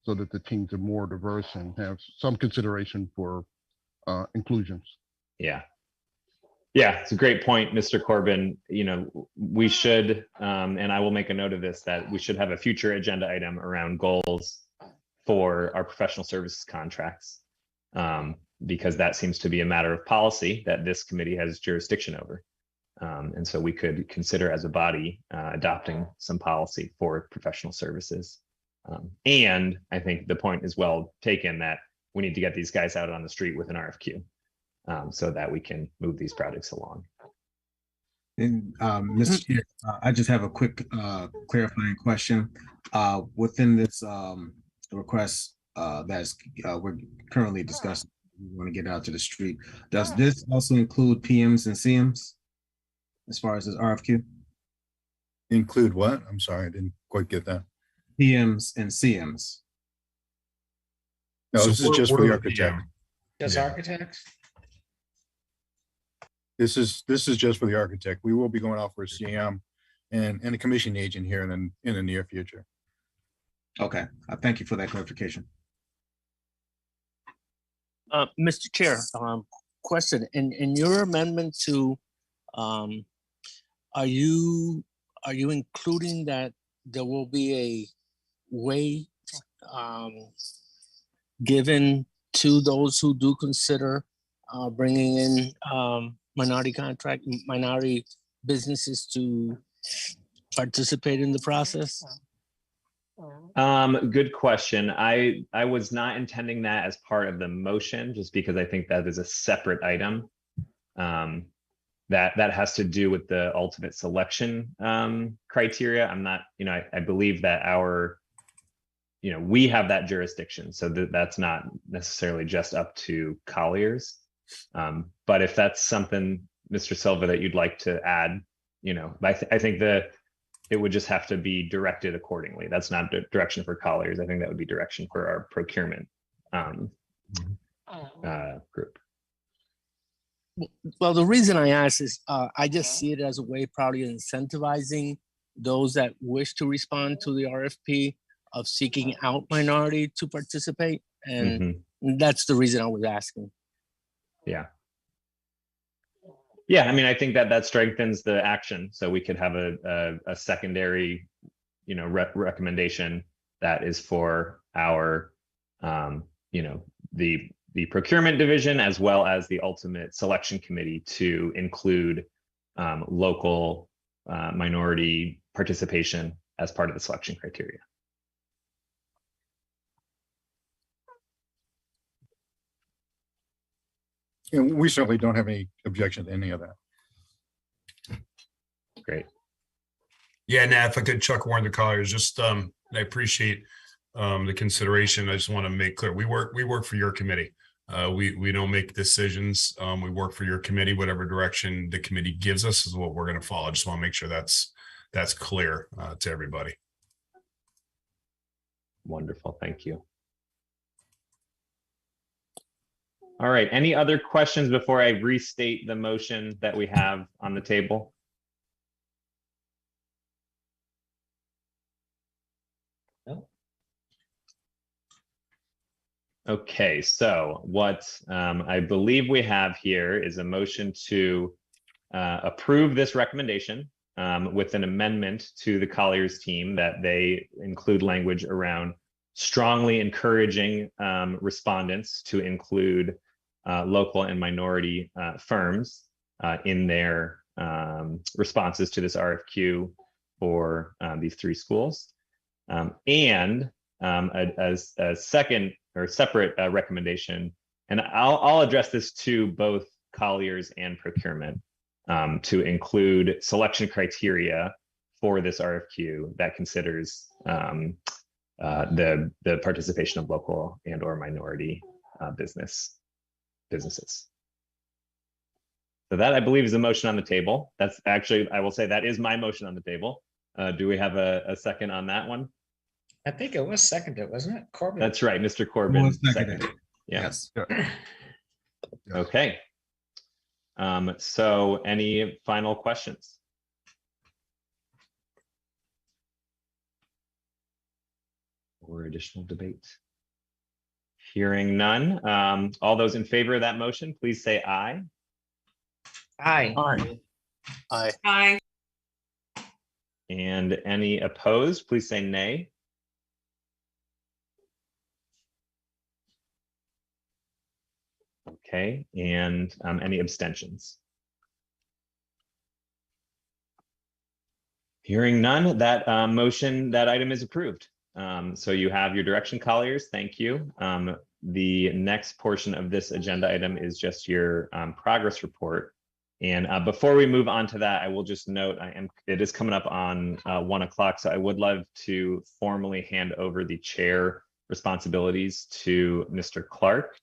Speaker 2: so that the teams are more diverse and have some consideration for inclusions.
Speaker 1: Yeah. Yeah, it's a great point, Mr. Corbin. You know, we should, and I will make a note of this, that we should have a future agenda item around goals for our professional services contracts, because that seems to be a matter of policy that this committee has jurisdiction over. And so we could consider as a body adopting some policy for professional services. And I think the point is well taken that we need to get these guys out on the street with an RFQ. So that we can move these projects along.
Speaker 10: And Mr. Chair, I just have a quick clarifying question. Within this request that's we're currently discussing, we want to get out to the street. Does this also include PMs and CMs as far as this RFQ?
Speaker 11: Include what? I'm sorry, I didn't quite get that.
Speaker 10: PMs and CMs.
Speaker 11: No,
Speaker 12: So
Speaker 11: this is just for the architect.
Speaker 4: Just architects?
Speaker 11: This is just for the architect. We will be going out for a CM and a commission agent here in the near future.
Speaker 10: Okay, thank you for that clarification.
Speaker 13: Mr. Chair, question, in your amendment to, are you including that there will be a way given to those who do consider bringing in minority businesses to participate in the process?
Speaker 1: Good question. I was not intending that as part of the motion, just because I think that is a separate item. That has to do with the ultimate selection criteria. I'm not, I believe that we have that jurisdiction, so that's not necessarily just up to Colliers. But if that's something, Mr. Silva, that you'd like to add, I think it would just have to be directed accordingly. That's not direction for Colliers. I think that would be direction for our procurement group.
Speaker 13: Well, the reason I ask is I just see it as a way probably incentivizing those that wish to respond to the RFP of seeking out minority to participate. And that's the reason I was asking.
Speaker 1: Yeah. Yeah, I mean, I think that strengthens the action. So we could have a secondary, recommendation that is for our, the procurement division, as well as the ultimate selection committee, to include local minority participation as part of the selection criteria.
Speaker 11: And we certainly don't have any objection to any of that.
Speaker 1: Great.
Speaker 12: Yeah, Nat, if I could, Chuck Warren to Colliers, just I appreciate the consideration. I just want to make clear, we work for your committee. We don't make decisions. We work for your committee. Whatever direction the committee gives us is what we're going to follow. I just want to make sure that's clear to everybody.
Speaker 1: Wonderful, thank you. All right, any other questions before I restate the motion that we have on the table? No. Okay, so what I believe we have here is a motion to approve this recommendation with an amendment to the Colliers team that they include language around strongly encouraging respondents to include local and minority firms in their responses to this RFQ for these three schools. And as a second or separate recommendation, and I'll address this to both Colliers and procurement, to include selection criteria for this RFQ that considers the participation of local and or minority businesses. So that, I believe, is a motion on the table. That's actually, I will say, that is my motion on the table. Do we have a second on that one?
Speaker 4: I think it was seconded, wasn't it? Corbin.
Speaker 1: That's right, Mr. Corbin.
Speaker 10: Was seconded.
Speaker 1: Seconded. Yeah.
Speaker 10: Yes.
Speaker 1: Okay. So any final questions? Or additional debate? Hearing none. All those in favor of that motion, please say aye.
Speaker 4: Aye.
Speaker 11: Aye. Aye.
Speaker 5: Aye.
Speaker 1: And any opposed, please say nay. Okay, and any abstentions? Hearing none, that that item is approved. So you have your direction, Colliers. Thank you. The next portion of this agenda item is just your progress report. And before we move on to that, I will just note it is coming up on 1 o'clock. So I would love to formally hand over the chair responsibilities to Mr. Clark.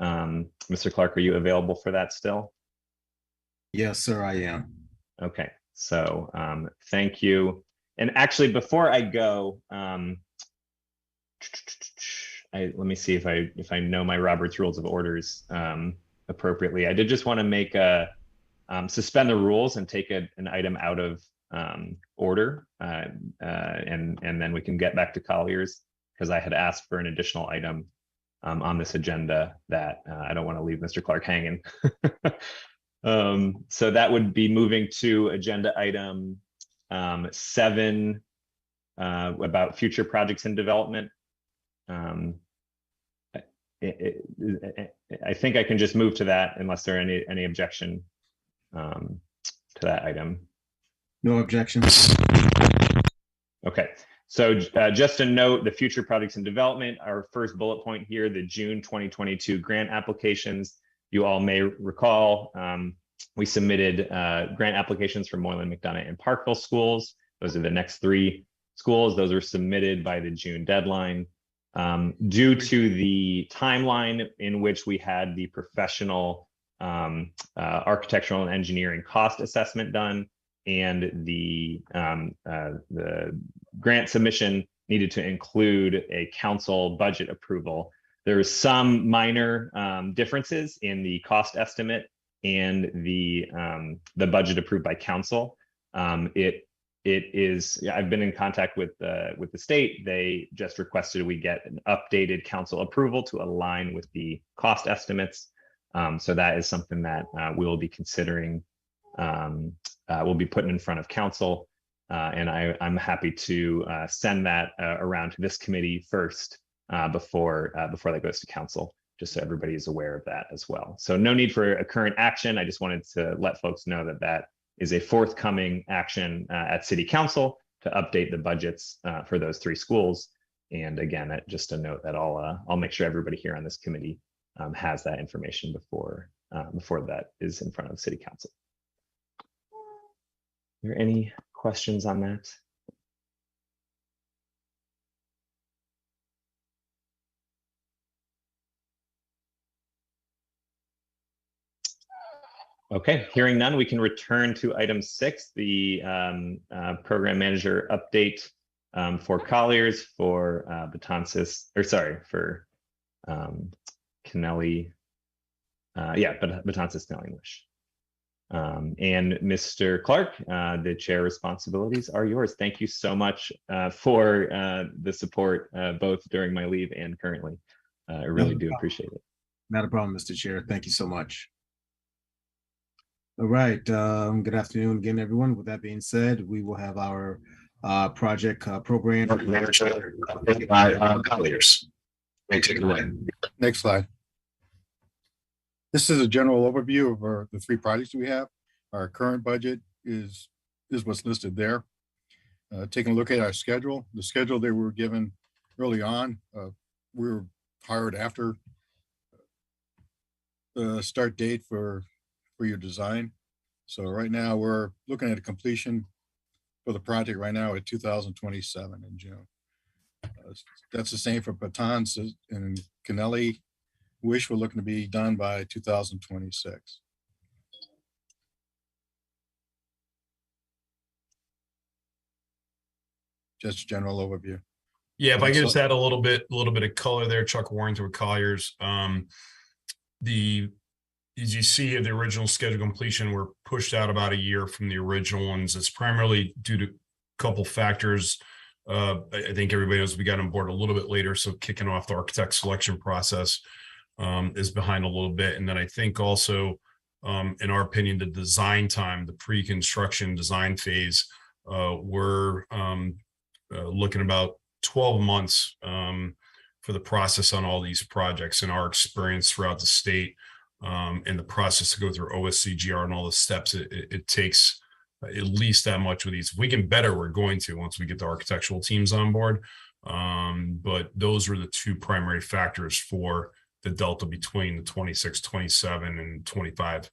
Speaker 1: Mr. Clark, are you available for that still?
Speaker 10: Yes, sir, I am.
Speaker 1: Okay, so thank you. And actually, before I go, let me see if I know my Robert's Rules of Orders appropriately. I did just want to make a suspend the rules and take an item out of order, and then we can get back to Colliers, because I had asked for an additional item on this agenda that I don't want to leave Mr. Clark hanging. So that would be moving to agenda item 7 about future projects in development. I think I can just move to that unless there are any objection to that item.
Speaker 10: No objections.
Speaker 1: Okay. So just a note, the future projects in development, our first bullet point here, the June 2022 grant applications. You all may recall, we submitted grant applications for Moylan, McDonough, and Parkville schools. Those are the next 3 schools. Those were submitted by the June deadline. Due to the timeline in which we had the professional architectural and engineering cost assessment done, and the grant submission needed to include a council budget approval. There was some minor differences in the cost estimate and the budget approved by council. It is, I've been in contact with the state. They just requested we get an updated council approval to align with the cost estimates. So that is something that we'll be considering. We'll be putting in front of council, and I'm happy to send that around to this committee first before that goes to council, just so everybody is aware of that as well. So no need for a current action. I just wanted to let folks know that that is a forthcoming action at City Council to update the budgets for those 3 schools. And again, just a note that I'll make sure everybody here on this committee has that information before that is in front of City Council. Are there any questions on that? Okay, hearing none, we can return to item 6, the program manager update for Colliers, for Betances, or sorry, for Kennelly, Betances Kennelly English. And Mr. Clark, the chair responsibilities are yours. Thank you so much for the support, both during my leave and currently. I really do appreciate it.
Speaker 10: Not a problem, Mr. Chair. Thank you so much. All right. Good afternoon again, everyone. With that being said, we will have our project program manager by Colliers. May take it away.
Speaker 11: Next slide. This is a general overview of the 3 projects we have. Our current budget is what's listed there. Taking a look at our schedule, the schedule they were given early on, we were hired after the start date for your design. So right now we're looking at a completion for the project right now at 2027 in June. That's the same for Betances and Kennelly. Wish we're looking to be done by 2026. Just a general overview.
Speaker 12: Yeah, if I could just add a little bit of color there, Chuck Warrington with Colliers. As you see, the original schedule completion were pushed out about a year from the original ones. It's primarily due to a couple factors. I think everybody knows we got on board a little bit later, so kicking off the architect selection process is behind a little bit. And then I think also, in our opinion, the design time, the pre-construction design phase, we're looking about 12 months for the process on all these projects. In our experience throughout the state, and the process to go through OSCGR and all the steps, it takes at least that much with these. If we can better, we're going to once we get the architectural teams on board. But those are the two primary factors for the delta between the 26, 27 and 25,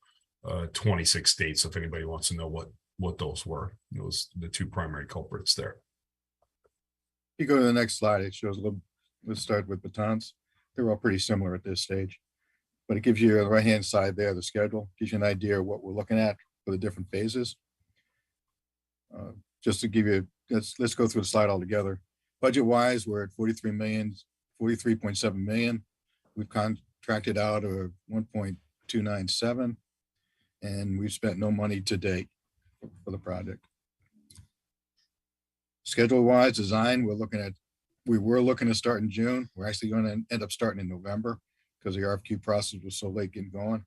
Speaker 12: 26 dates. If anybody wants to know what those were, those the two primary culprits there.
Speaker 11: You go to the next slide, it shows a little, let's start with batons. They're all pretty similar at this stage, but it gives you on the right-hand side there, the schedule, gives you an idea of what we're looking at for the different phases. Just to give you, let's go through the slide all together. Budget-wise, we're at 43.7 million. We've contracted out of 1.297, and we've spent no money to date for the project. Schedule-wise, design, we were looking to start in June. We're actually going to end up starting in November because the RFQ process was so late getting going,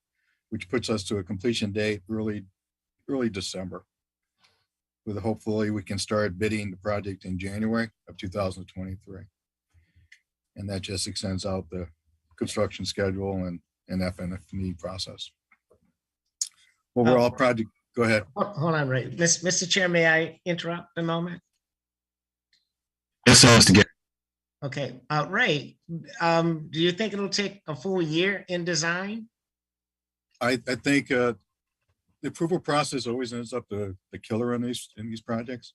Speaker 11: which puts us to a completion date early December. With hopefully we can start bidding the project in January of 2023. And that just extends out the construction schedule and FF&E process. Overall project, go ahead.
Speaker 4: Hold on, Ray. Mr. Chair, may I interrupt a moment?
Speaker 10: Yes, Mr.
Speaker 4: Okay, Ray, do you think it'll take a full year in design?
Speaker 11: I think the approval process always ends up the killer in these projects.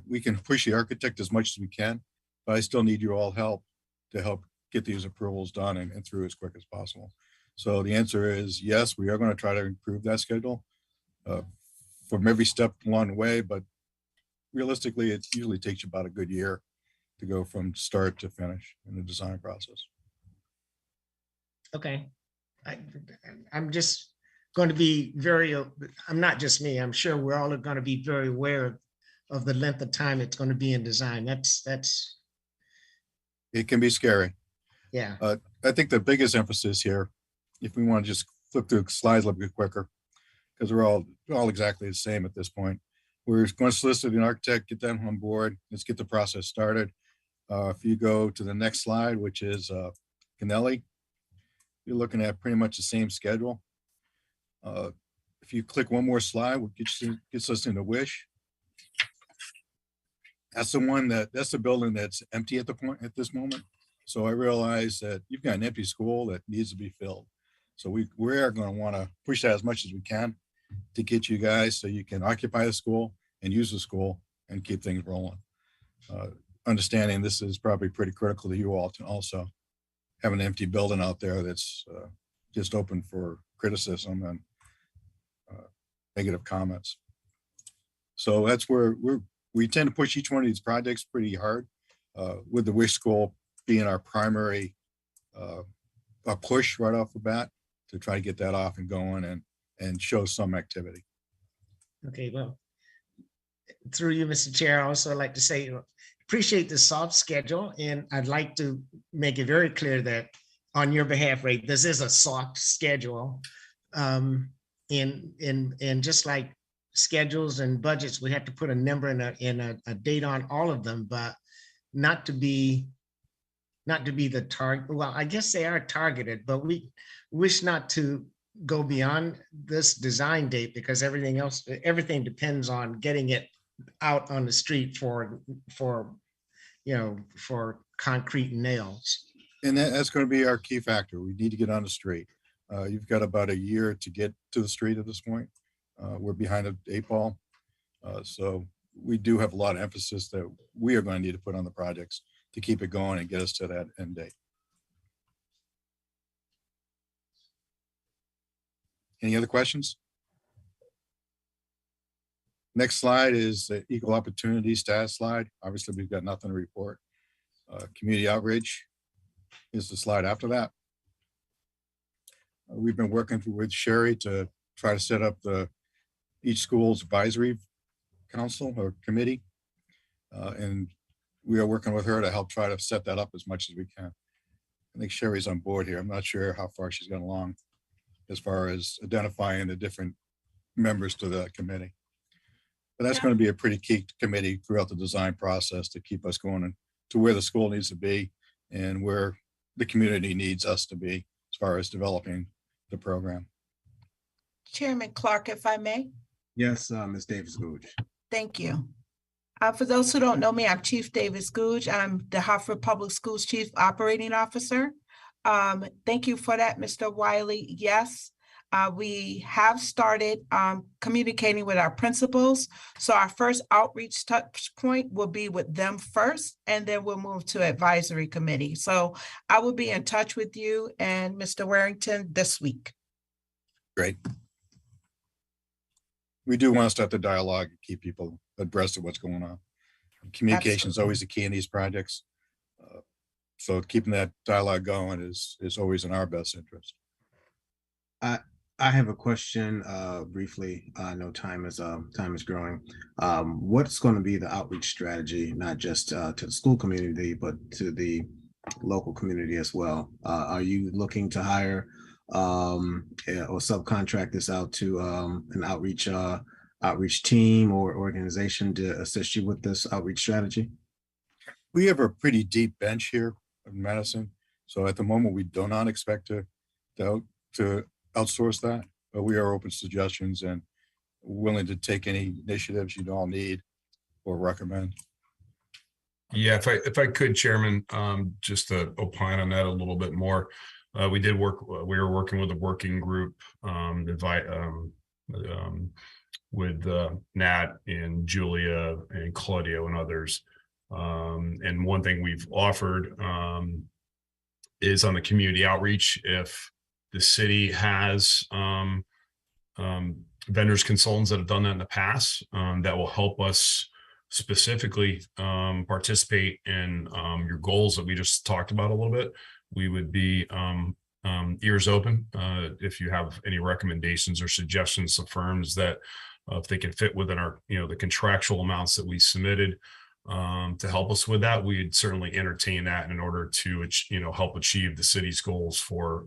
Speaker 11: We can push the architect as much as we can, but I still need your all help to help get these approvals done and through as quick as possible. So the answer is yes, we are going to try to improve that schedule from every step along the way, but realistically, it usually takes you about a good year to go from start to finish in the design process.
Speaker 4: Okay, I'm just going to be I'm not just me, I'm sure we're all going to be very aware of the length of time it's going to be in design. That's.
Speaker 11: It can be scary.
Speaker 4: Yeah.
Speaker 11: I think the biggest emphasis here, if we want to just flip through the slides a little bit quicker, because we're all exactly the same at this point. We're going to solicit an architect, get them on board. Let's get the process started. If you go to the next slide, which is Canelli, you're looking at pretty much the same schedule. If you click one more slide, what gets us into Wish. That's the building that's empty at this moment. So I realize that you've got an empty school that needs to be filled. So we are going to want to push that as much as we can to get you guys so you can occupy the school and use the school and keep things rolling. Understanding this is probably pretty critical to you all to also have an empty building out there that's just open for criticism and negative comments. So that's where we tend to push each one of these projects pretty hard, with the Wish School being our primary push right off the bat to try to get that off and going and show some activity.
Speaker 4: Okay, well, through you, Mr. Chair, I also like to say, appreciate the soft schedule. And I'd like to make it very clear that on your behalf, Ray, this is a soft schedule. And just like schedules and budgets, we have to put a number and a date on all of them, but not to be the target. Well, I guess they are targeted, but we wish not to go beyond this design date because everything depends on getting it out on the street for concrete nails.
Speaker 11: And that's going to be our key factor. We need to get on the street. You've got about a year to get to the street at this point. We're behind the 8 ball. So we do have a lot of emphasis that we are going to need to put on the projects to keep it going and get us to that end date. Any other questions? Next slide is the equal opportunity status slide. Obviously, we've got nothing to report. Community outreach is the slide after that. We've been working with Sherry to try to set up each school's advisory council or committee. And we are working with her to help try to set that up as much as we can. I think Sherry's on board here. I'm not sure how far she's gone along as far as identifying the different members to the committee. But that's going to be a pretty key committee throughout the design process to keep us going to where the school needs to be and where the community needs us to be as far as developing the program.
Speaker 14: Chairman Clark, if I may.
Speaker 10: Yes, Ms. Davis-Googe.
Speaker 14: Thank you. For those who don't know me, I'm Chief Davis-Googe. I'm the Hartford Public Schools Chief Operating Officer. Thank you for that, Mr. Wiley. Yes, we have started communicating with our principals. So our first outreach touch point will be with them first, and then we'll move to advisory committee. So I will be in touch with you and Mr. Warrington this week.
Speaker 11: Great. We do want to start the dialogue and keep people abreast of what's going on. Communication is always the key in these projects. So keeping that dialogue going is always in our best interest.
Speaker 10: I have a question briefly. I know time is growing. What's going to be the outreach strategy, not just to the school community, but to the local community as well? Are you looking to hire or subcontract this out to an outreach team or organization to assist you with this outreach strategy?
Speaker 11: We have a pretty deep bench here in Madison. So at the moment, we do not expect to outsource that, but we are open to suggestions and willing to take any initiatives you all need or recommend.
Speaker 12: Yeah, if I could, Chairman, just to opine on that a little bit more. We were working with a working group with Nat and Julia and Claudio and others. And one thing we've offered is on the community outreach. If the city has vendors, consultants that have done that in the past, that will help us specifically participate in your goals that we just talked about a little bit. We would be ears open if you have any recommendations or suggestions of firms that if they can fit within our, the contractual amounts that we submitted to help us with that, we'd certainly entertain that in order to, help achieve the city's goals for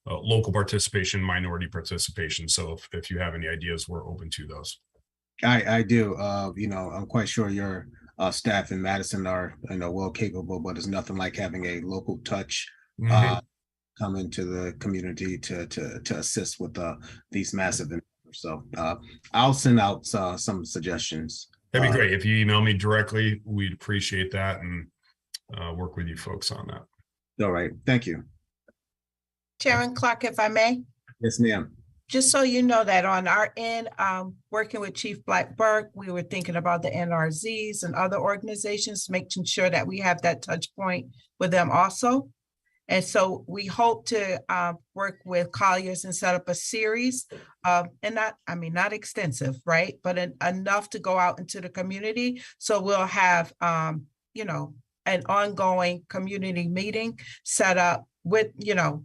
Speaker 12: local participation, minority participation. So if you have any ideas, we're open to those.
Speaker 10: I do. I'm quite sure your staff in Madison are, well capable, but it's nothing like having a local touch come into the community to assist with these massive endeavors. So I'll send out some suggestions.
Speaker 12: That'd be great. If you email me directly, we'd appreciate that and work with you folks on that.
Speaker 10: All right. Thank you.
Speaker 14: Chairman Clark, if I may.
Speaker 10: Yes, ma'am.
Speaker 14: Just so you know that on our end, working with Chief Blackburg, we were thinking about the NRZs and other organizations, making sure that we have that touch point with them also. And so we hope to work with Colliers and set up a series and not extensive, right? But enough to go out into the community. So we'll have, an ongoing community meeting set up with,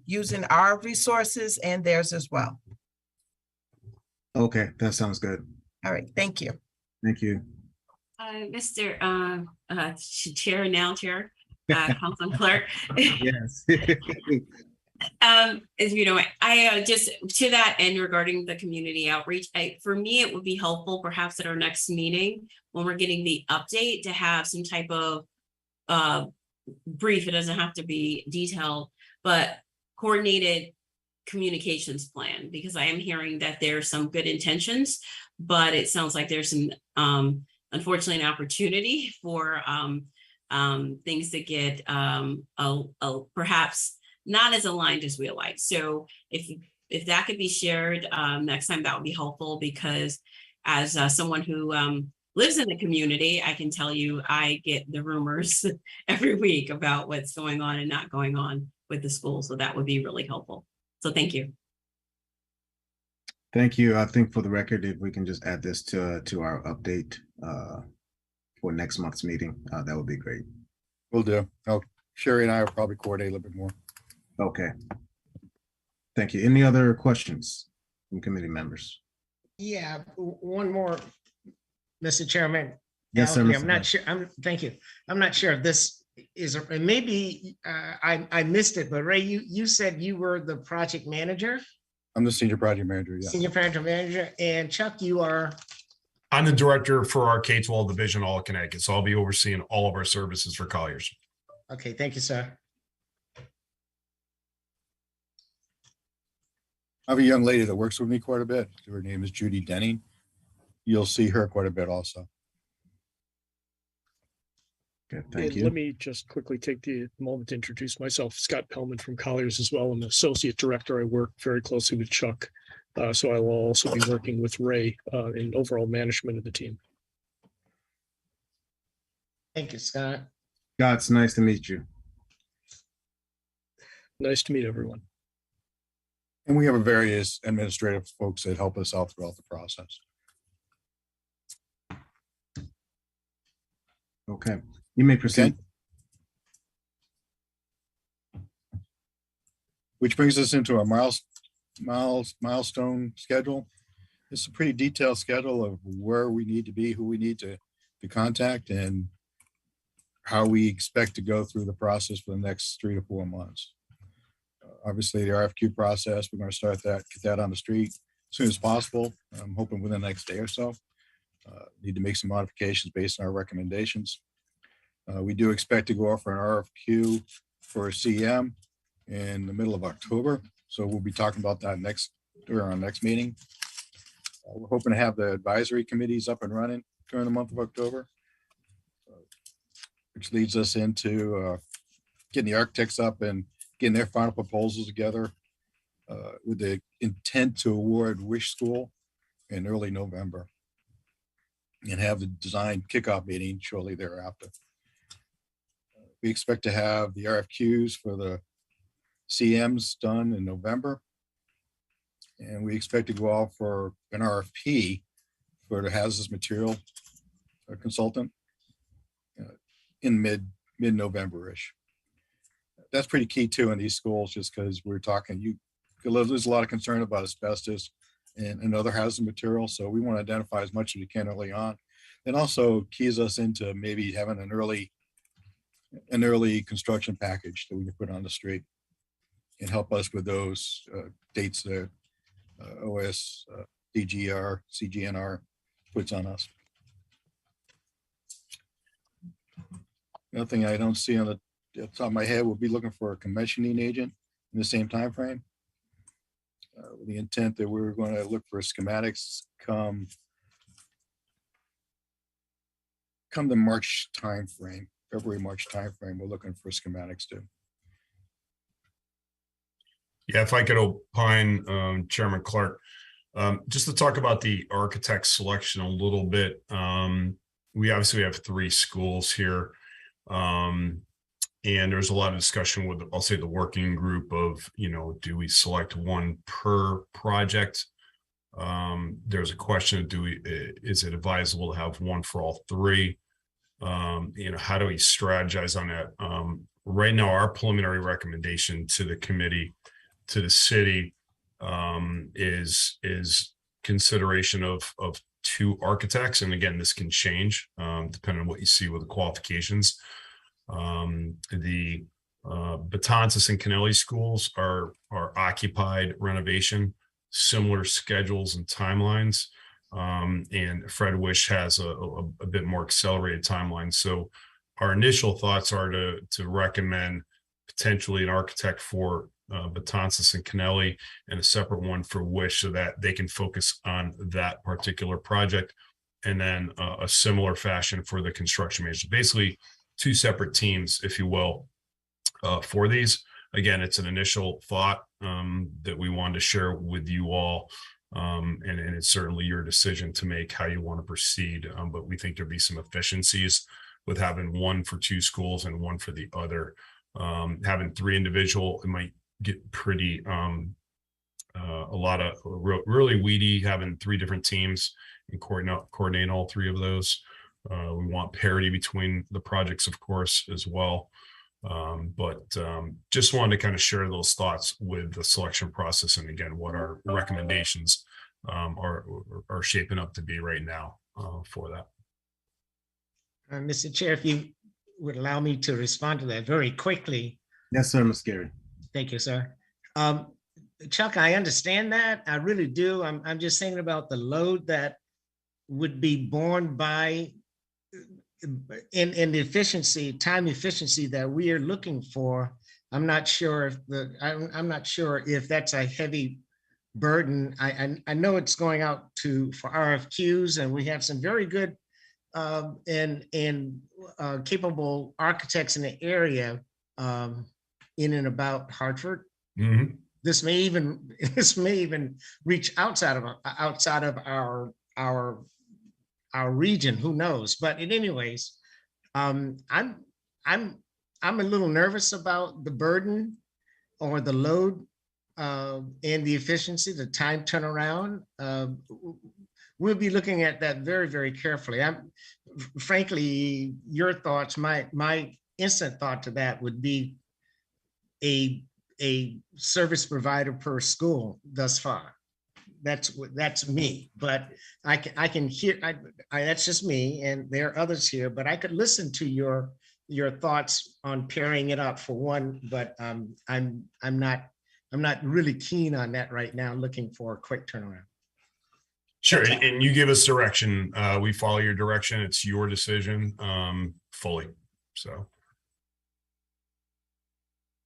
Speaker 14: using our resources and theirs as well.
Speaker 10: Okay, that sounds good.
Speaker 14: All right, thank you.
Speaker 10: Thank you.
Speaker 5: Mr. Chair, Councilman Clerk.
Speaker 10: Yes.
Speaker 5: As you know, I just to that end regarding the community outreach, for me, it would be helpful perhaps at our next meeting when we're getting the update to have some type of brief. It doesn't have to be detailed, but coordinated communications plan, because I am hearing that there's some good intentions, but it sounds like there's some unfortunately an opportunity for things to get perhaps not as aligned as we like. So if that could be shared next time, that would be helpful, because as someone who lives in the community, I can tell you I get the rumors every week about what's going on and not going on with the school. So that would be really helpful. So thank you.
Speaker 10: Thank you. I think for the record, if we can just add this to our update for next month's meeting, that would be great.
Speaker 11: Will do. Oh, Sherry and I will probably coordinate a little bit more.
Speaker 10: Okay. Thank you. Any other questions from committee members?
Speaker 4: Yeah, one more, Mr. Chairman.
Speaker 10: Yes, sir.
Speaker 4: I'm not sure. Thank you. I'm not sure if this is, and maybe I missed it, but Ray, you said you were the project manager?
Speaker 11: I'm the senior project manager, yeah.
Speaker 4: Senior project manager, and Chuck, you are?
Speaker 12: I'm the director for our K-12 division, all of Connecticut. So I'll be overseeing all of our services for Colliers.
Speaker 4: Okay, thank you, sir.
Speaker 11: I have a young lady that works with me quite a bit. Her name is Judy Denning. You'll see her quite a bit also.
Speaker 10: Okay, thank you.
Speaker 15: Let me just quickly take the moment to introduce myself. Scott Pellman from Colliers as well. I'm the associate director. I work very closely with Chuck. So I will also be working with Ray in overall management of the team.
Speaker 4: Thank you, Scott.
Speaker 10: Scott, it's nice to meet you.
Speaker 15: Nice to meet everyone.
Speaker 11: And we have various administrative folks that help us out throughout the process.
Speaker 10: Okay, you may proceed.
Speaker 11: Okay. Which brings us into our milestone schedule. It's a pretty detailed schedule of where we need to be, who we need to contact, and how we expect to go through the process for the next 3 to 4 months. Obviously, the RFQ process, we're going to start that, get that on the street as soon as possible. I'm hoping within the next day or so. Need to make some modifications based on our recommendations. We do expect to go off for an RFQ for CM in the middle of October. So we'll be talking about that during our next meeting. We're hoping to have the advisory committees up and running during the month of October, which leads us into getting the architects up and getting their final proposals together with the intent to award Wish School in early November and have the design kickoff meeting shortly thereafter. We expect to have the RFQs for the CMs done in November. And we expect to go out for an RFP for the hazardous material consultant in mid-November-ish. That's pretty key too in these schools, just because we're talking, there's a lot of concern about asbestos and other hazardous materials. So we want to identify as much as we can early on. And also keys us into maybe having an early construction package that we can put on the street and help us with those dates that OS, DGR, CGNR puts on us. Another thing I don't see on the top of my head, we'll be looking for a commissioning agent in the same time frame. With the intent that we're going to look for schematics come the March timeframe, February-March timeframe. We're looking for schematics too.
Speaker 12: Yeah, if I could opine, Chairman Clark, just to talk about the architect selection a little bit. We obviously have 3 schools here. And there's a lot of discussion with, I'll say, the working group of, do we select one per project? There's a question, is it advisable to have one for all 3? How do we strategize on that? Right now, our preliminary recommendation to the committee, to the city, is consideration of 2 architects. And again, this can change depending on what you see with the qualifications. The Betances and Kennelly schools are occupied renovation, similar schedules and timelines. And Fred Wish has a bit more accelerated timeline. So our initial thoughts are to recommend potentially an architect for Betances and Kennelly and a separate one for Wish, so that they can focus on that particular project, and then a similar fashion for the construction manager. Basically 2 separate teams, if you will, for these. Again, it's an initial thought that we wanted to share with you all. And it's certainly your decision to make how you want to proceed. But we think there'll be some efficiencies with having one for 2 schools and one for the other. Having 3 individual, it might get pretty, a lot of really weedy, having 3 different teams and coordinate all 3 of those. We want parity between the projects, of course, as well. Just wanted to kind of share those thoughts with the selection process, and again, what our recommendations are shaping up to be right now for that.
Speaker 4: Mr. Chair, if you would allow me to respond to that very quickly.
Speaker 10: Yes, sir, Ms. Gary.
Speaker 4: Thank you, sir. Chuck, I understand that. I really do. I'm just thinking about the load that would be borne by in the efficiency, time efficiency that we are looking for. I'm not sure if I'm not sure if that's a heavy burden. I know it's going out for RFQs, and we have some very good and capable architects in the area in and about Hartford.
Speaker 12: Mm-hmm.
Speaker 4: This may even reach outside of our region. Who knows? But in anyways, I'm a little nervous about the burden or the load and the efficiency, the time turnaround. We'll be looking at that very, very carefully. Frankly, your thoughts, my instant thought to that would be a service provider per school thus far. That's me, but I can hear. That's just me, and there are others here. But I could listen to your thoughts on pairing it up for one. But I'm not really keen on that right now. Looking for a quick turnaround.
Speaker 12: Sure, and you give us direction. We follow your direction. It's your decision fully. So,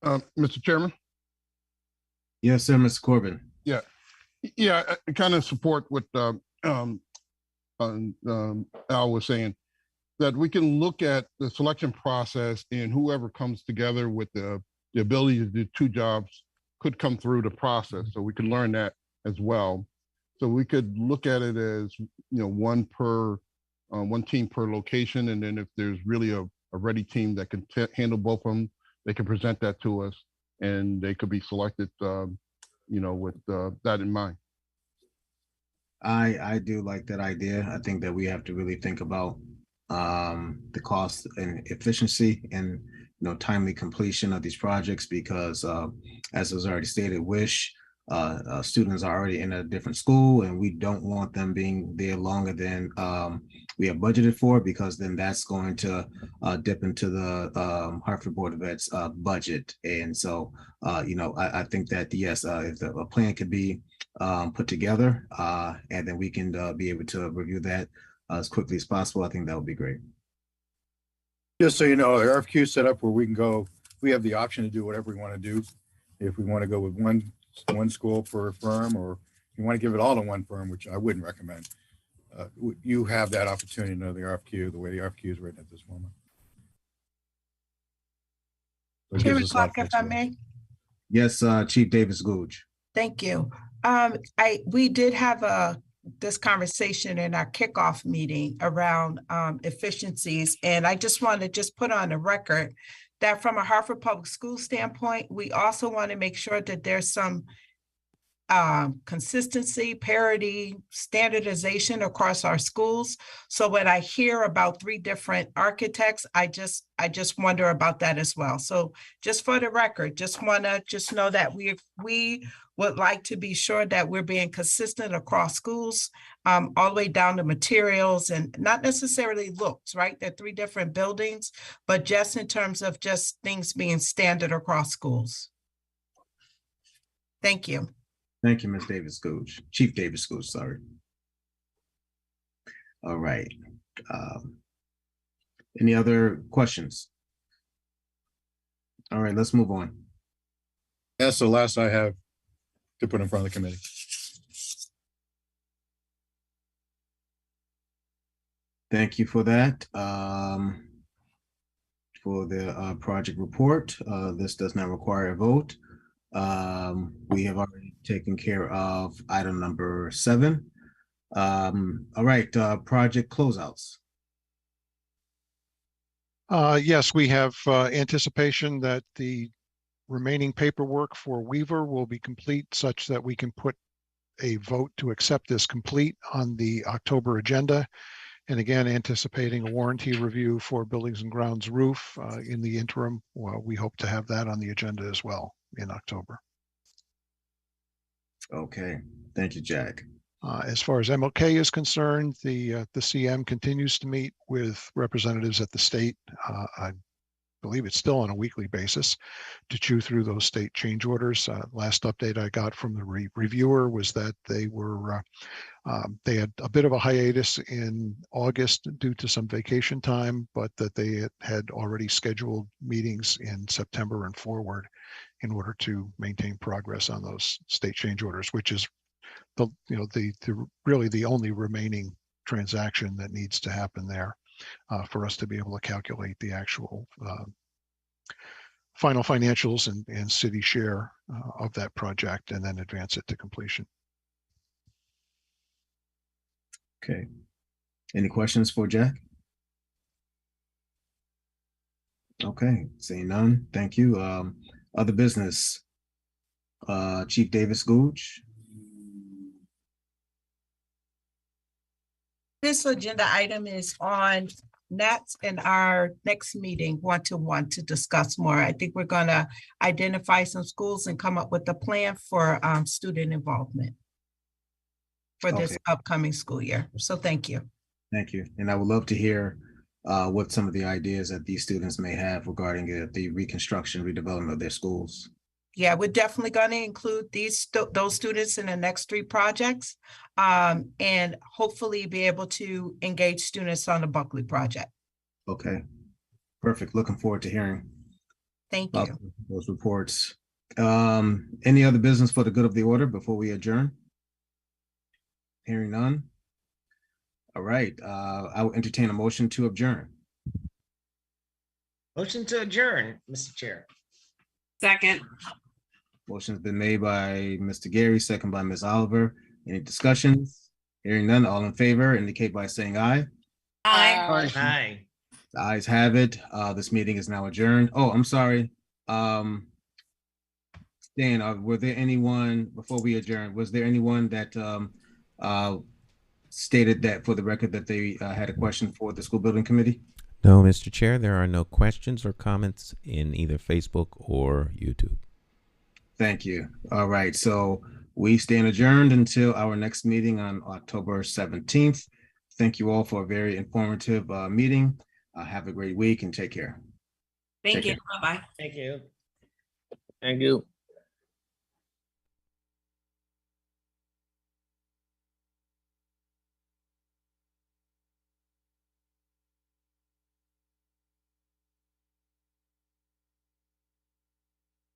Speaker 2: Mr. Chairman.
Speaker 10: Yes, sir, Mr. Corbin.
Speaker 2: Yeah, I kind of support what Al was saying, that we can look at the selection process, and whoever comes together with the ability to do two jobs could come through the process. So we can learn that as well. So we could look at it as, one team per location. And then if there's really a ready team that can handle both of them, they can present that to us, and they could be selected, with that in mind.
Speaker 10: I do like that idea. I think that we have to really think about the cost and efficiency and timely completion of these projects, because as was already stated, students are already in a different school, and we don't want them being there longer than we have budgeted for, because then that's going to dip into the Hartford Board of Ed's budget. And so, I think that, yes, if a plan could be put together, and then we can be able to review that as quickly as possible, I think that would be great.
Speaker 11: Just so you know, the RFQ is set up where we have the option to do whatever we want to do. If we want to go with one school per firm, or if you want to give it all to one firm, which I wouldn't recommend, you have that opportunity to know the RFQ, the way the RFQ is written at this moment. So
Speaker 14: Chairman Clark, if I may.
Speaker 10: Yes, Chief Davis Googe.
Speaker 14: Thank you. We did have this conversation in our kickoff meeting around efficiencies, and I just want to put on the record that from a Hartford Public School standpoint, we also want to make sure that there's some consistency, parity, standardization across our schools. So when I hear about 3 different architects, I just wonder about that as well. So just for the record, just want to know that we would like to be sure that we're being consistent across schools, all the way down to materials, and not necessarily looks, right? They're 3 different buildings, but just in terms of just things being standard across schools. Thank you.
Speaker 10: Thank you, Ms. Davis Googe. Chief Davis Googe, sorry. All right. Any other questions? All right, let's move on.
Speaker 11: That's the last I have to put in front of the committee.
Speaker 10: Thank you for that. For the project report, this does not require a vote. We have already taken care of item number 7. All right, project closeouts.
Speaker 7: Yes, we have anticipation that the remaining paperwork for Weaver will be complete such that we can put a vote to accept this complete on the October agenda. And again, anticipating a warranty review for buildings and grounds roof in the interim. Well, we hope to have that on the agenda as well in October.
Speaker 10: Okay, thank you, Jack.
Speaker 7: As far as MLK is concerned, the CM continues to meet with representatives at the state. I believe it's still on a weekly basis to chew through those state change orders. Last update I got from the reviewer was that they were they had a bit of a hiatus in August due to some vacation time, but that they had already scheduled meetings in September and forward in order to maintain progress on those state change orders, which is the really the only remaining transaction that needs to happen there for us to be able to calculate the actual final financials and city share of that project and then advance it to completion.
Speaker 10: Okay. Any questions for Jack? Okay, seeing none, thank you. Other business, Chief Davis Gooch.
Speaker 14: This agenda item is on Nats in our next meeting, one-to-one, to discuss more. I think we're gonna identify some schools and come up with a plan for student involvement for this upcoming school year. So thank you.
Speaker 10: Thank you. And I would love to hear what some of the ideas that these students may have regarding the reconstruction, redevelopment of their schools.
Speaker 14: Yeah, we're definitely going to include those students in the next 3 projects and hopefully be able to engage students on the Buckley project.
Speaker 10: Okay, perfect. Looking forward to hearing.
Speaker 14: Thank you.
Speaker 10: Those reports. Any other business for the good of the order before we adjourn? Hearing none. All right, I will entertain a motion to adjourn.
Speaker 4: Motion to adjourn, Mr. Chair.
Speaker 5: Second.
Speaker 10: Motion's been made by Mr. Gary, second by Ms. Oliver. Any discussions? Hearing none, all in favor indicate by saying aye.
Speaker 5: Aye.
Speaker 4: Aye.
Speaker 10: The ayes have it. This meeting is now adjourned. Oh, I'm sorry. Dan, were there anyone, before we adjourn, was there anyone that stated that for the record that they had a question for the school building committee?
Speaker 6: No, Mr. Chair, there are no questions or comments in either Facebook or YouTube.
Speaker 10: Thank you. All right, so we stand adjourned until our next meeting on October 17th. Thank you all for a very informative meeting. Have a great week and take care.
Speaker 5: Thank you. Bye-bye.
Speaker 4: Thank you.
Speaker 13: Thank you.